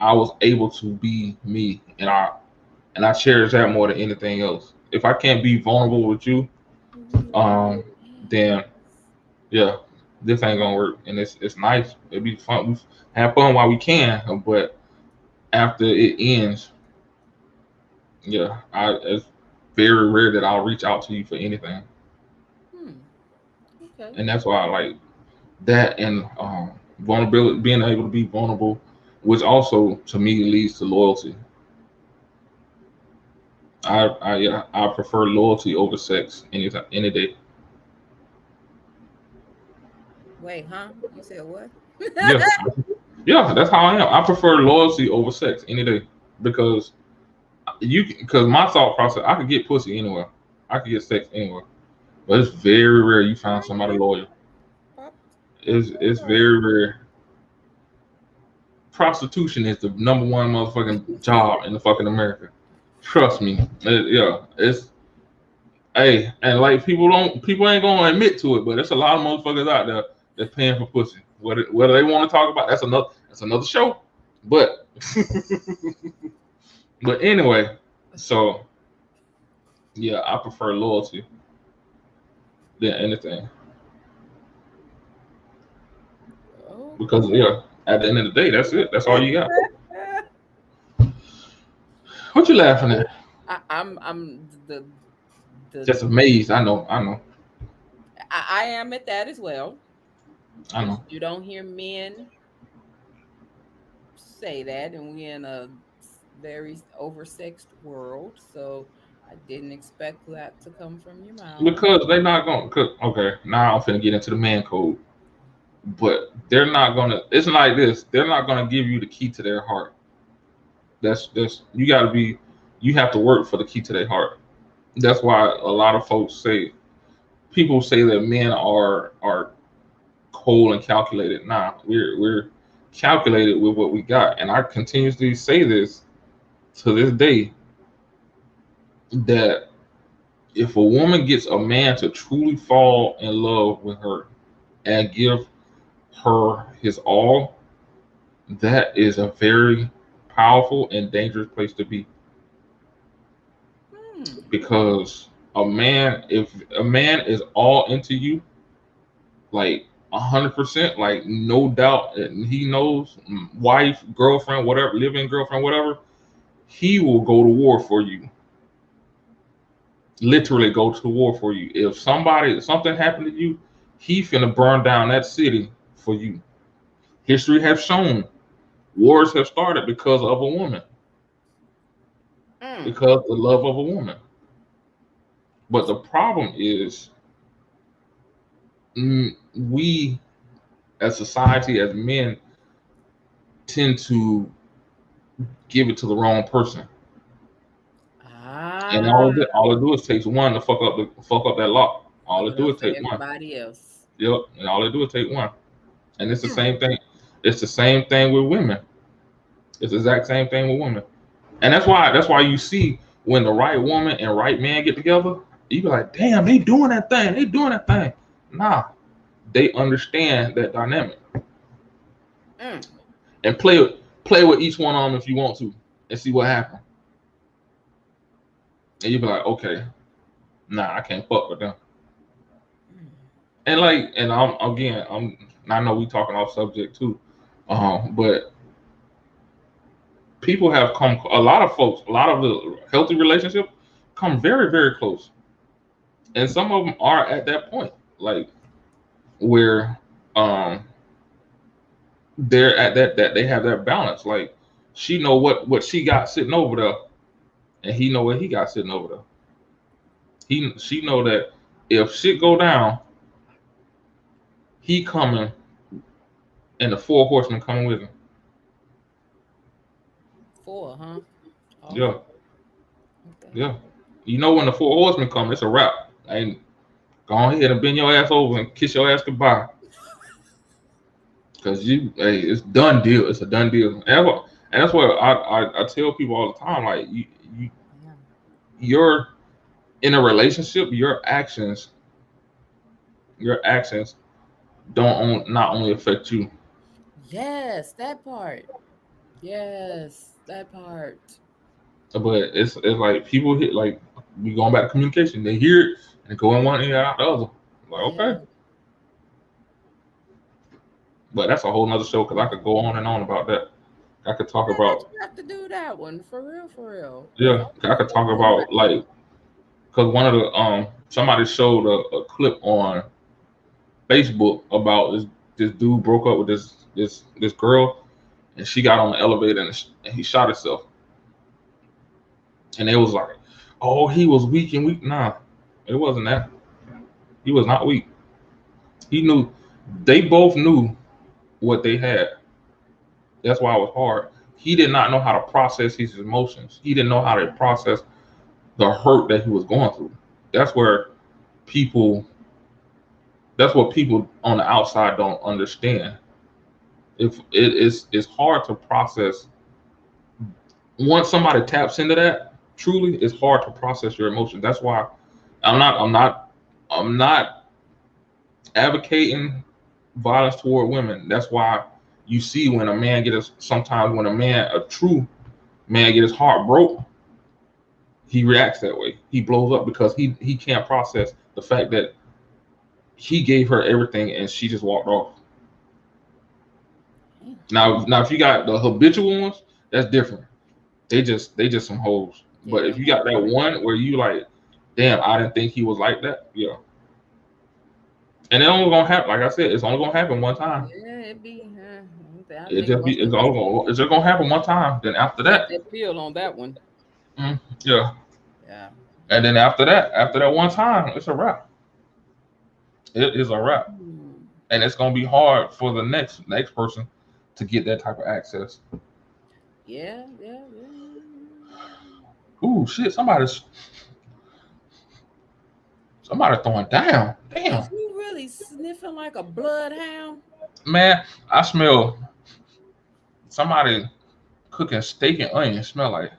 I was able to be me, and I cherish that more than anything else. If I can't be vulnerable with you, um, then yeah, this ain't gonna work. And it's nice. It'd be fun. We have fun while we can, but after it ends, yeah, it's very rare that I'll reach out to you for anything, Hmm. Okay. and that's why I like that and vulnerability, being able to be vulnerable, which also to me leads to loyalty. I prefer loyalty over sex any day. Wait, huh? You said what? Yeah, yeah, that's how I am. I prefer loyalty over sex any day because because my thought process, I could get pussy anywhere, I could get sex anywhere, but it's very rare you find somebody Okay. loyal. Pop- It's very rare. Prostitution is the number one motherfucking job in the fucking America. Trust me. Yeah, it's hey, and like people ain't gonna admit to it, but there's a lot of motherfuckers out there that's paying for pussy. Whether they want to talk about that's another show. But But anyway, so yeah, I prefer loyalty than anything Oh. because yeah, at the end of the day, that's it. That's all you got. What you laughing at? I'm the Just amazed. I know. I am at that as well. I know. You don't hear men say that, and we're in a very oversexed world, so I didn't expect that to come from your mouth. Because they're not going. Cause, okay, now I'm finna get into the man code. But they're not gonna. It's like this. They're not gonna give you the key to their heart. That's you got to be. You have to work for the key to their heart. That's why a lot of folks say, people say that men are cold and calculated. Nah, we're calculated with what we got, and I continuously say this to this day that if a woman gets a man to truly fall in love with her and give her his all, that is a very powerful and dangerous place to be. Because if a man is all into you, like 100%, like no doubt, and he knows, wife, girlfriend, whatever, living girlfriend, whatever, he will go to war for you. Literally go to war for you. If something happened to you, he finna burn down that city for you. History has shown wars have started because of a woman, because the love of a woman. But the problem is, we as society, as men, tend to give it to the wrong person. And all it do is takes one to fuck up that lock. All it do is take one. Everybody else. Yep. And all it do is take one. And it's the same thing. It's the same thing with women. It's the exact same thing with women. And that's why you see when the right woman and right man get together, you be like, damn, they doing that thing. They doing that thing. Nah. They understand that dynamic. And play with each one of them if you want to and see what happens. And you be like, okay, nah, I can't fuck with them. And I know we talking off subject too, but people have come. A lot of the healthy relationships come very, very close, and some of them are at that point, like where they're at that they have that balance. Like she know what she got sitting over there, and he know what he got sitting over there. She know that if shit go down, he coming, and the 4 horsemen coming with him. 4, huh? Oh. Yeah. Okay. Yeah. You know when the 4 horsemen come, it's a wrap. And go ahead and bend your ass over and kiss your ass goodbye. Because it's done deal. It's a done deal. And that's what I tell people all the time. Like you're in a relationship, your actions don't not only affect you. Yes, that part. Yes, that part. But it's like people hit, like, we going back to communication. They hear it and go in one ear out the other. Like, okay. But that's a whole nother show because I could go on and on about that. I could talk about. You have to do that one for real. Yeah, I could talk about, like, because one of the somebody showed a clip on Facebook about this dude broke up with this girl, and she got on the elevator and he shot himself. And it was like, oh, he was weak. Nah, it wasn't that. He was not weak. He knew. They both knew what they had. That's why it was hard. He did not know how to process his emotions. He didn't know how to process the hurt that he was going through. That's what people on the outside don't understand. If it's hard to process. Once somebody taps into that, truly, it's hard to process your emotions. That's why I'm not advocating violence toward women. That's why you see when a man sometimes when a true man get his heart broke, he reacts that way. He blows up because he can't process the fact that he gave her everything and she just walked off. Now if you got the habitual ones, that's different. They just some hoes. But if you got that one where you like, damn, I didn't think he was like that, yeah. And it only gonna happen, like I said, it's only gonna happen one time. Yeah, it be. It's just gonna happen one time. Then after that, feel on that one. Yeah. Yeah. And then after that one time, it's a wrap. It is a wrap. And it's gonna be hard for the next person to get that type of access. Yeah. Ooh, shit! Somebody's throwing down. Damn. You really sniffing like a bloodhound? Man, I smell somebody cooking steak and onions. Smell like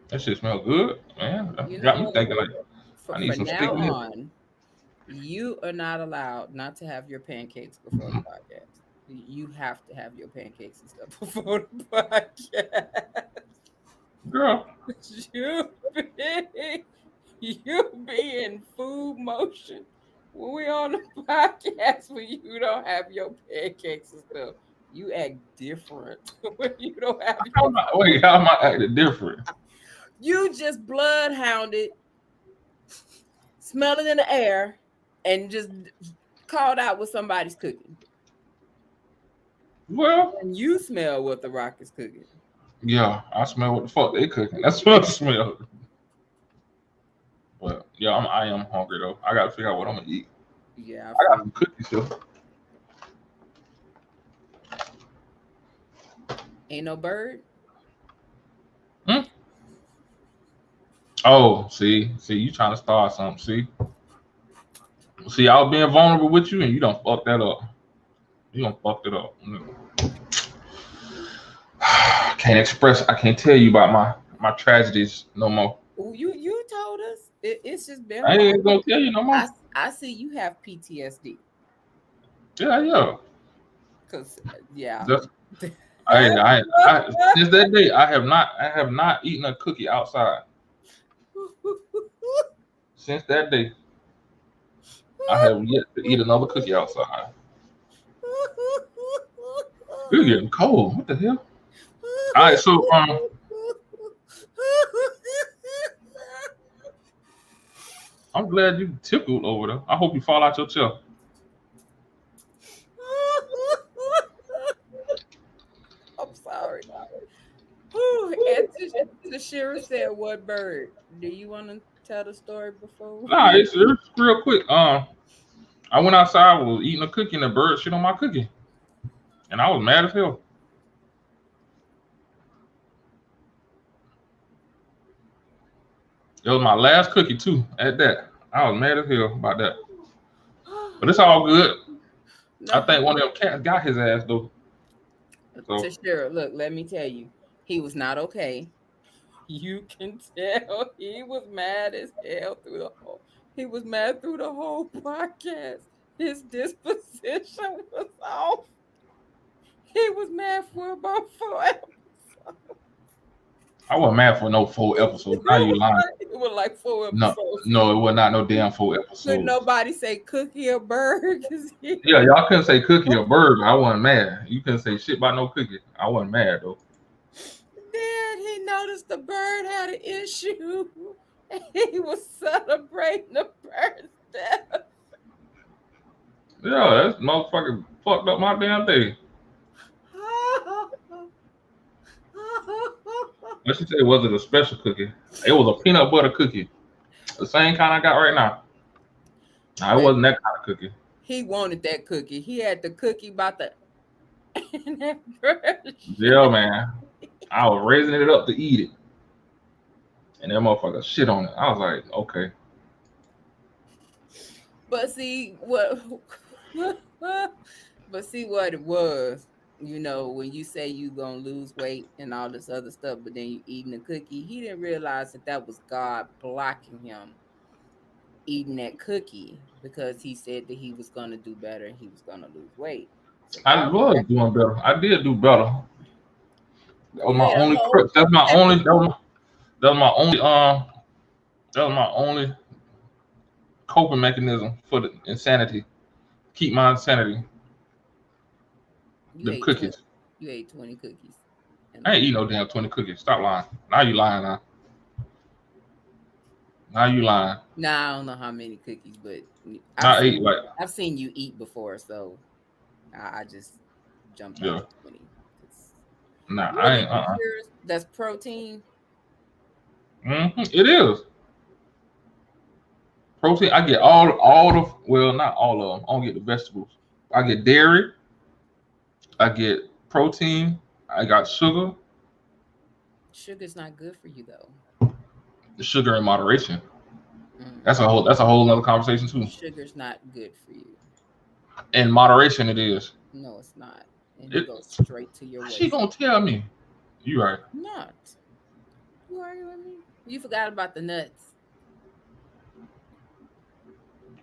that shit smell good, man. Got me thinking like I need some steak on. You are not allowed not to have your pancakes before the podcast. You have to have your pancakes and stuff before the podcast. Girl. You be in food motion when we on the podcast when you don't have your pancakes and stuff. You act different when you don't have your Wait, how am I acting different? You just bloodhounded, smell it in the air, and just called out what somebody's cooking. Well, and you smell what the Rock is cooking. Yeah, I smell what the fuck they cooking. That's what I smell. But yeah, I am hungry though. I gotta figure out what I'm gonna eat. Yeah, I got some cookies though. Ain't no bird. Oh, see, you trying to start something? See, I was being vulnerable with you, and you don't fuck that up. You don't fuck it up. I can't tell you about my tragedies no more. You told us. It's just been. I ain't gonna tell you no more. I see you have PTSD. Yeah. Cause yeah. I since that day I have not eaten a cookie outside. Since that day, I have yet to eat another cookie outside. You're getting cold. What the hell? All right, so I'm glad you tickled over there. I hope you fall out your chair. I'm sorry. And Tashira said, "What bird? Do you want to tell the story before?" Nah, it's real quick. I went outside, was eating a cookie, and a bird shit on my cookie, and I was mad as hell. It was my last cookie too. At that, I was mad as hell about that. But it's all good. No. I think one of them cats got his ass though. So. Tashira, look, let me tell you, he was not okay. You can tell he was mad as hell through the whole. He was mad through the whole podcast. His disposition was off. He was mad for about 4 episodes. I wasn't mad for no 4 episodes. Now you lying. It was like 4 episodes. No, it was not no damn 4 episodes. Could nobody say cookie or bird? Yeah, y'all couldn't say cookie or bird. I wasn't mad. You couldn't say shit about no cookie. I wasn't mad though. Then he noticed the bird had an issue. And he was celebrating the bird's death. Yeah, that motherfucker fucked up my damn day. What she say? Was it a special cookie? It was a peanut butter cookie, the same kind I got right now. Nah, it wasn't that kind of cookie. He wanted that cookie. He had the cookie about the. Yeah, man. I was raising it up to eat it, and that motherfucker shit on it. I was like, okay. But see what? But see what it was. You know, when you say you gonna lose weight and all this other stuff, but then you eating a cookie, he didn't realize that was God blocking him eating that cookie because he said that he was gonna do better and he was gonna lose weight. I was Okay. doing better. I did do better. That was You my ate a only. whole That's my apple. only. That was my only. That was my only coping mechanism for the insanity. Keep my insanity. You Them ate 20. cookies. You ate 20 cookies. And I ain't eat no damn 20 cookies. Stop lying. Now you lying now. Now you lying. Nah, I don't know how many cookies, but I ate like I've seen you eat before, so I just jumped yeah. off 20. Nah, I Really, ain't. that's protein. It is protein. I get all of well, not all of them. I don't get the vegetables. I get dairy. I get protein. I got sugar. Sugar's not good for you though. The sugar in moderation. Mm. That's a whole other conversation too. Sugar's not good for you. In moderation, it is. No, it's not. And it It, goes straight to your How's waist. she gonna tell me? You right. Not. You arguing with me? You forgot about the nuts.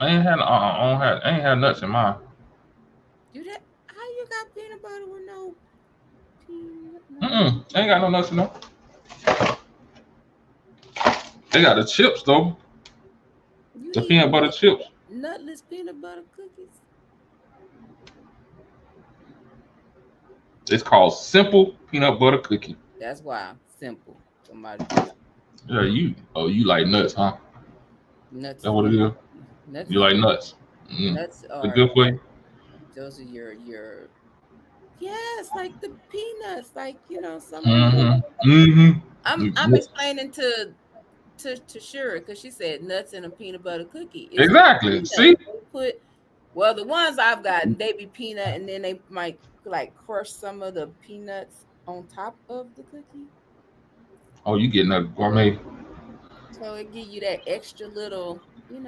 I ain't had. I ain't had nuts in mine. You that? How you got peanut butter with no peanut? I ain't got no nuts in them. They got the chips though. You The eat peanut butter chips. nutless peanut butter cookies. It's called simple peanut butter cookie. That's why simple. Somebody Yeah, you. Oh, you like nuts, huh? nuts. That's what it is. Nuts. You like nuts. Nuts They're are good for you. those are your yes, like the peanuts, like some. I'm explaining to Shura because she said nuts in a peanut butter cookie. It's Exactly. See, well, the ones I've got, they be peanut, and then they might like crush some of the peanuts on top of the cookie. oh, you getting a gourmet. So it give you that extra little,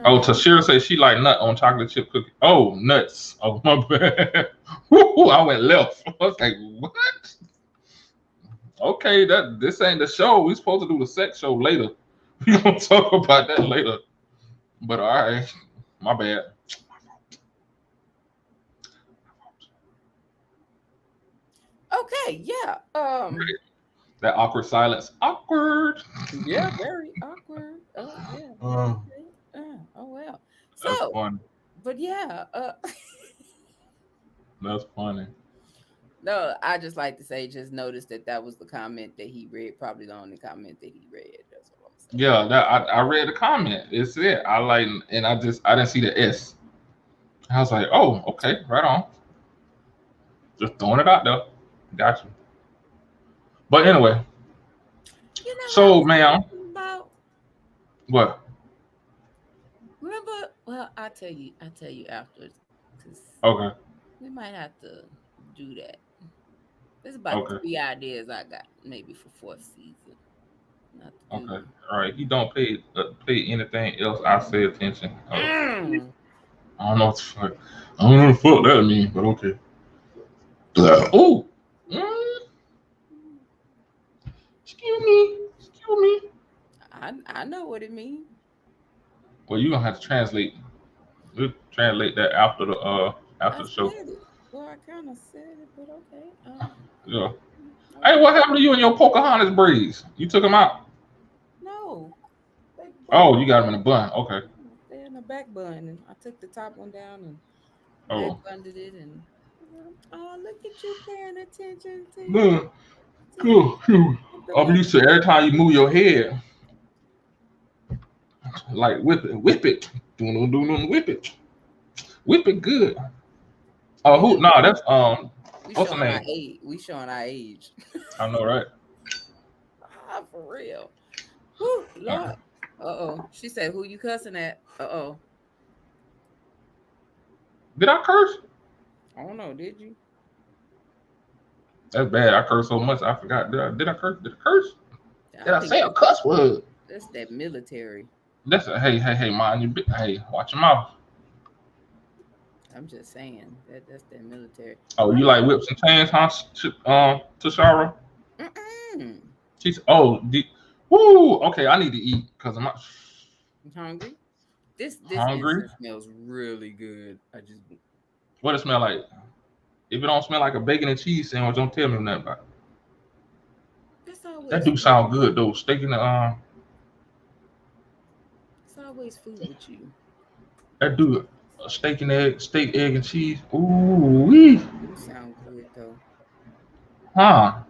Oh, Tashira said she like nut on chocolate chip cookie. Oh, nuts. Oh, my bad. Woo, I went left. I was like, what? Okay, this ain't the show. We supposed to do the sex show later. We gonna talk about that later. But all right, my bad. Okay, yeah. That awkward silence. Awkward. Yeah, very awkward. Oh yeah. Oh well. That's So, funny. but yeah. That's funny. No, I just like to say, just notice that was the comment that he read. Probably the only comment that he read. That's what I'm saying. Yeah, I read the comment. It's it. I like, and I didn't see the S. I was like, oh, okay, right on. Just throwing it out there. Got you. But anyway, so ma'am, what? Remember? Well, I'll tell you afterwards. Okay. We might have to do that. There's about 3 ideas I got, maybe for 4th season. Okay. All right. He don't pay anything else. I pay attention. I don't know what the fuck. I don't know what the fuck that means, but okay. Oh. Excuse me. I know what it means. Well, you're gonna have to translate. We'll translate that after the show. Well, I kind of said it, but okay. Yeah. Hey, what happened to you and your Pocahontas braids? You took them out? No. Oh, you got them in a bun. Okay. They're in a back bun, and I took the top one down and bundled it, and look at you paying attention to. Cool. I'm used to every time you move your head, like whip it, whip it good. Oh, who? No, that's what's the name? We showing our age. I know, right? For real. Whew, Lord. She said, "Who you cussing at?" Did I curse? I don't know. Did you? That's bad. I cursed so much I forgot. Did I curse? Did I curse? Did I say a cuss word? That's that military. That's a hey, mind you. Hey, watch your mouth. I'm just saying that's that military. Oh, you like whips and chains, huh? Tashara. She's woo. Okay, I need to eat because I'm hungry. This hungry. Smells really good. What it smell like? If it don't smell like a bacon and cheese sandwich, don't tell me nothing about it. It's always That do food. sound good though. Steak in the It's always food with you. that do a steak, egg and cheese. Ooh wee. You sound good though. Huh.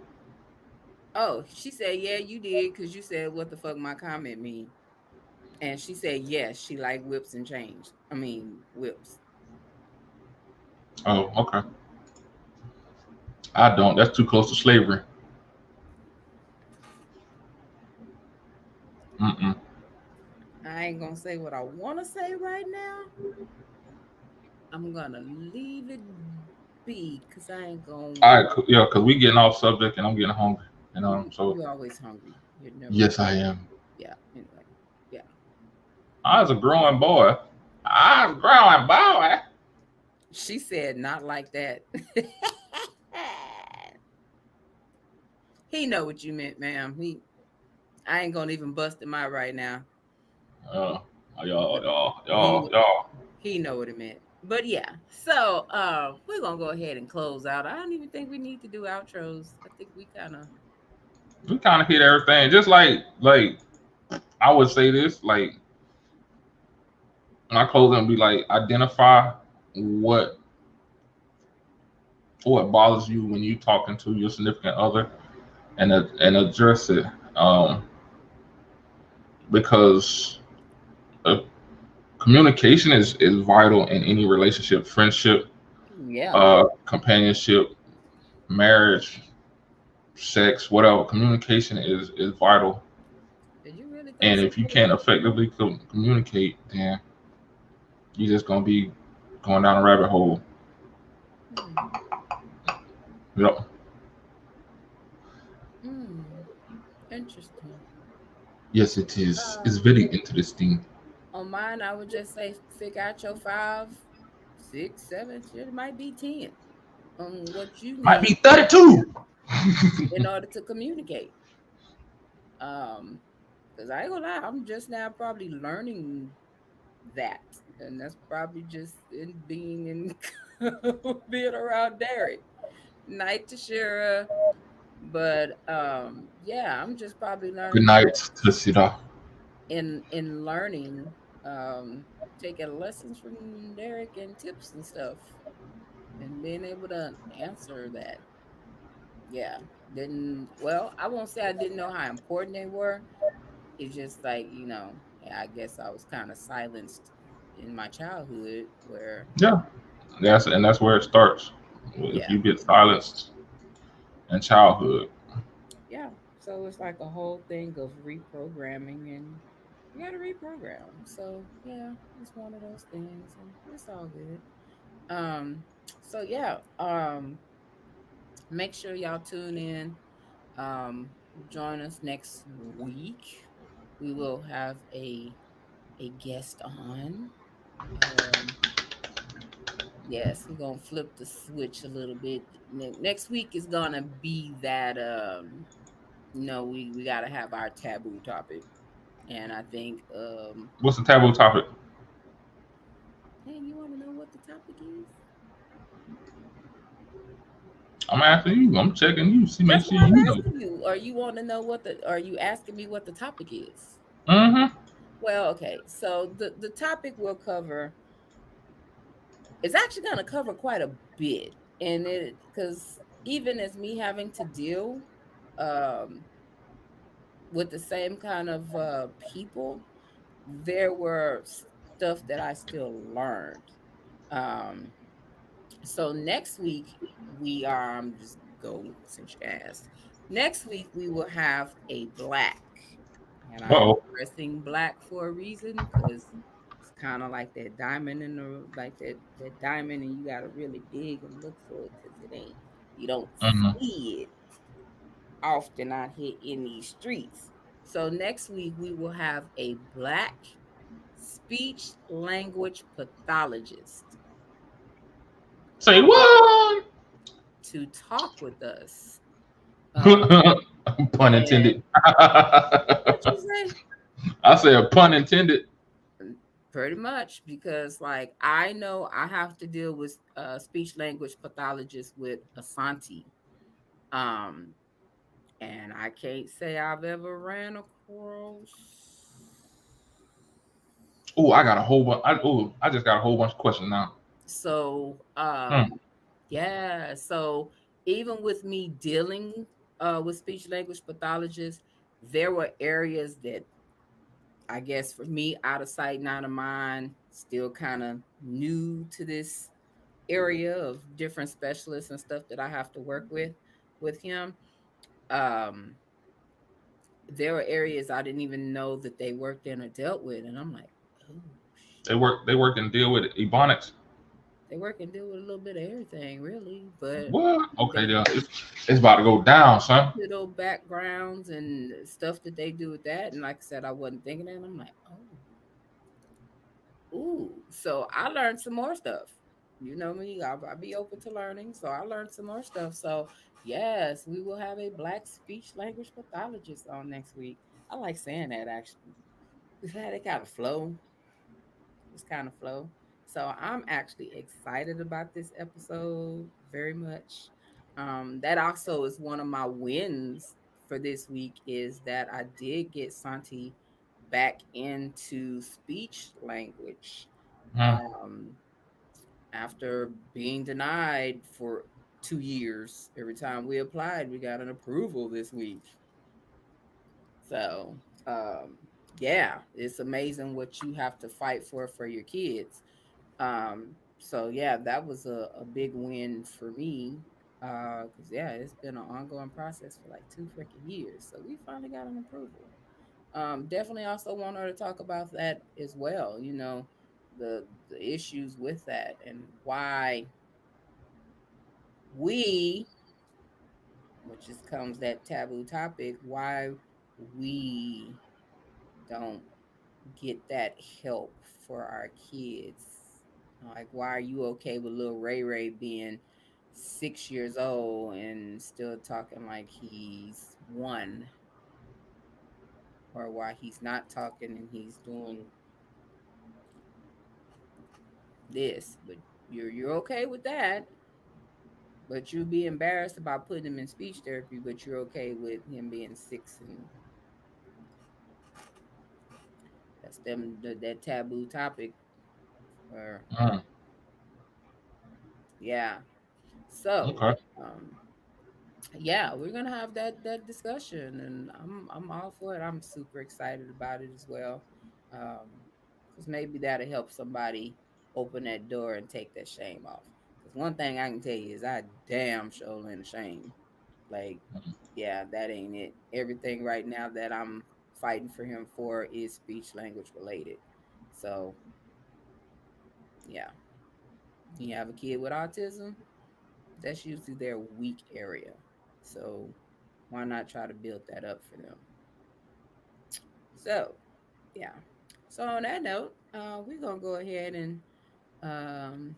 Oh, she said, yeah, you did, because you said what the fuck my comment mean. And she said, yes, she like whips and change. I mean, whips. Oh, okay. I don't. That's too close to slavery. Mm-mm. I ain't gonna say what I want to say right now. I'm gonna leave it be, because I ain't gonna. All right, yeah, because we getting off subject and I'm getting hungry. So You're always hungry. You're never. yes, I am. Yeah. Anyway. Yeah. I was a growing boy. I was a growing boy. She said, not like that. He know what you meant, ma'am. I ain't gonna even bust him out right now. Y'all. He know what it meant. But yeah, so we're gonna go ahead and close out. I don't even think we need to do outros. I think we kind of hit everything. Just like I would say this, like my closing would be like identify what bothers you when you talking to your significant other, and address it. Because communication is vital in any relationship, friendship, companionship, marriage, sex, whatever. Communication is vital. Did you really and if you can't effectively communicate, then you're just gonna be going down a rabbit hole. Yep. Interesting. Yes, it is. It's very interesting. On mine, I would just say figure out your 5, 6, 7. It might be 10 on what you need. Might be 32 in order to communicate. Because I ain't gonna lie, I'm just now probably learning that, and that's probably just in being around Derek, night to Shira. But yeah, I'm just probably learning. Good night to Sira. In learning, taking lessons from Derek and tips and stuff, and being able to answer that. Yeah, I won't say I didn't know how important they were. It's just like, I guess I was kind of silenced in my childhood where. Yeah, that's where it starts. If you get silenced in childhood. Yeah, so it's like a whole thing of reprogramming, and you got to reprogram. So yeah, it's one of those things, and it's all good. So yeah, make sure y'all tune in. Join us next week. We will have a guest on. Yes, we're gonna flip the switch a little bit. Next week is gonna be that we gotta have our taboo topic. And I think what's the taboo topic? Hey, you wanna know what the topic is? I'm asking you. I'm checking you. Make sure you know. You. Or you want to know are you asking me what the topic is? Mm-hmm. Well, okay. So the topic we'll cover is actually going to cover quite a bit, and because even as me having to deal with the same kind of people, there were stuff that I still learned. So next week we are. I'm just going since you asked. Next week we will have a black, and I'm pressing black for a reason, because it's kind of like that diamond in the that diamond, and you got to really dig and look for it, because you don't see it often out here in these streets. So next week we will have a black speech language pathologist. Say what? To talk with us. Pun intended. What you say? I said pun intended. Pretty much, because like I know I have to deal with speech language pathologists with Asante. Um, and I can't say I've ever ran across. Oh, I got a whole bunch. I just got a whole bunch of questions now. So yeah, so even with me dealing with speech language pathologists, there were areas that I guess for me, out of sight, not of mind, still kind of new to this area of different specialists and stuff that I have to work with him. Um, there were areas I didn't even know that they worked in or dealt with, and I'm like, oh, They work and deal with Ebonics. they work and deal with a little bit of everything, really. But What? Okay, it's about to go down, son. little backgrounds and stuff that they do with that, and like I said, I wasn't thinking that. And I'm like, oh, ooh. So I learned some more stuff. You know me, I'll be open to learning. So I learned some more stuff. So yes, we will have a Black speech language pathologist on next week. I like saying that actually. We've had it kind of flow. It's kind of flow. So I'm actually excited about this episode very much. That also is one of my wins for this week is that I did get Santi back into speech language. Um, after being denied for 2 years. Every time we applied, we got an approval this week. So, yeah, it's amazing what you have to fight for your kids. So yeah, that was a big win for me. Because yeah, it's been an ongoing process for like 2 freaking years. So we finally got an approval. Definitely also want her to talk about that as well. You know, the issues with that and why we, which just comes that taboo topic, why we don't get that help for our kids. Like, why are you okay with little Ray Ray being 6 years old and still talking like he's 1? Or why he's not talking and he's doing this, but you're okay with that, but you'll be embarrassed about putting him in speech therapy, but you're okay with him being 6, and that's that taboo topic. Or yeah, so Okay. yeah, we're gonna have that discussion, and I'm all for it. I'm super excited about it as well, because maybe that'll help somebody open that door and take that shame off. Because one thing I can tell you is I damn sure in shame. Like, yeah, that ain't it. Everything right now that I'm fighting for him for is speech language related. So yeah, you have a kid with autism, that's usually their weak area. So why not try to build that up for them? So yeah. So on that note, we're gonna go ahead and um,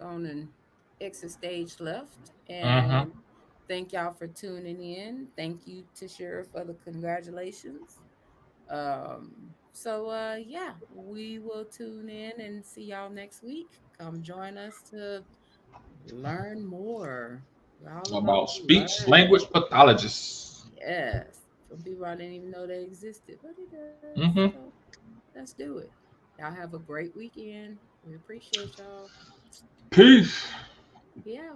go on and exit stage left. And thank y'all for tuning in. Thank you to Shira for the congratulations. So yeah, we will tune in and see y'all next week. Come join us to learn more. All About to speech learn. language pathologists. Yes. Some people I didn't even know they existed, but it does. Mm-hmm. So let's do it. Y'all have a great weekend. We appreciate y'all. Peace. Yeah.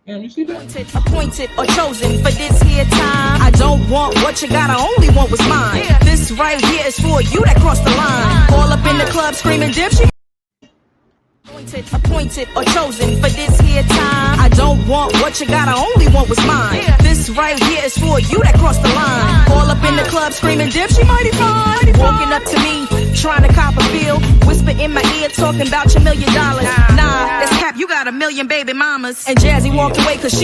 Damn, you see that? Appointed or chosen for this here time. I don't want what you got, I only want what's mine. This right here is for you that crossed the line. All up in the club screaming dipshit. Appointed or chosen for this here time. I don't want what you got, I only want what's mine. This right here is for you that crossed the line. All up in the club screaming dipshit, mighty fine. Walking up to me, trying to cop a feel. Whisper in my ear, talking about your $1 million. Nah, that's cap, you got 1 million baby mamas. And Jazzy walked away cause she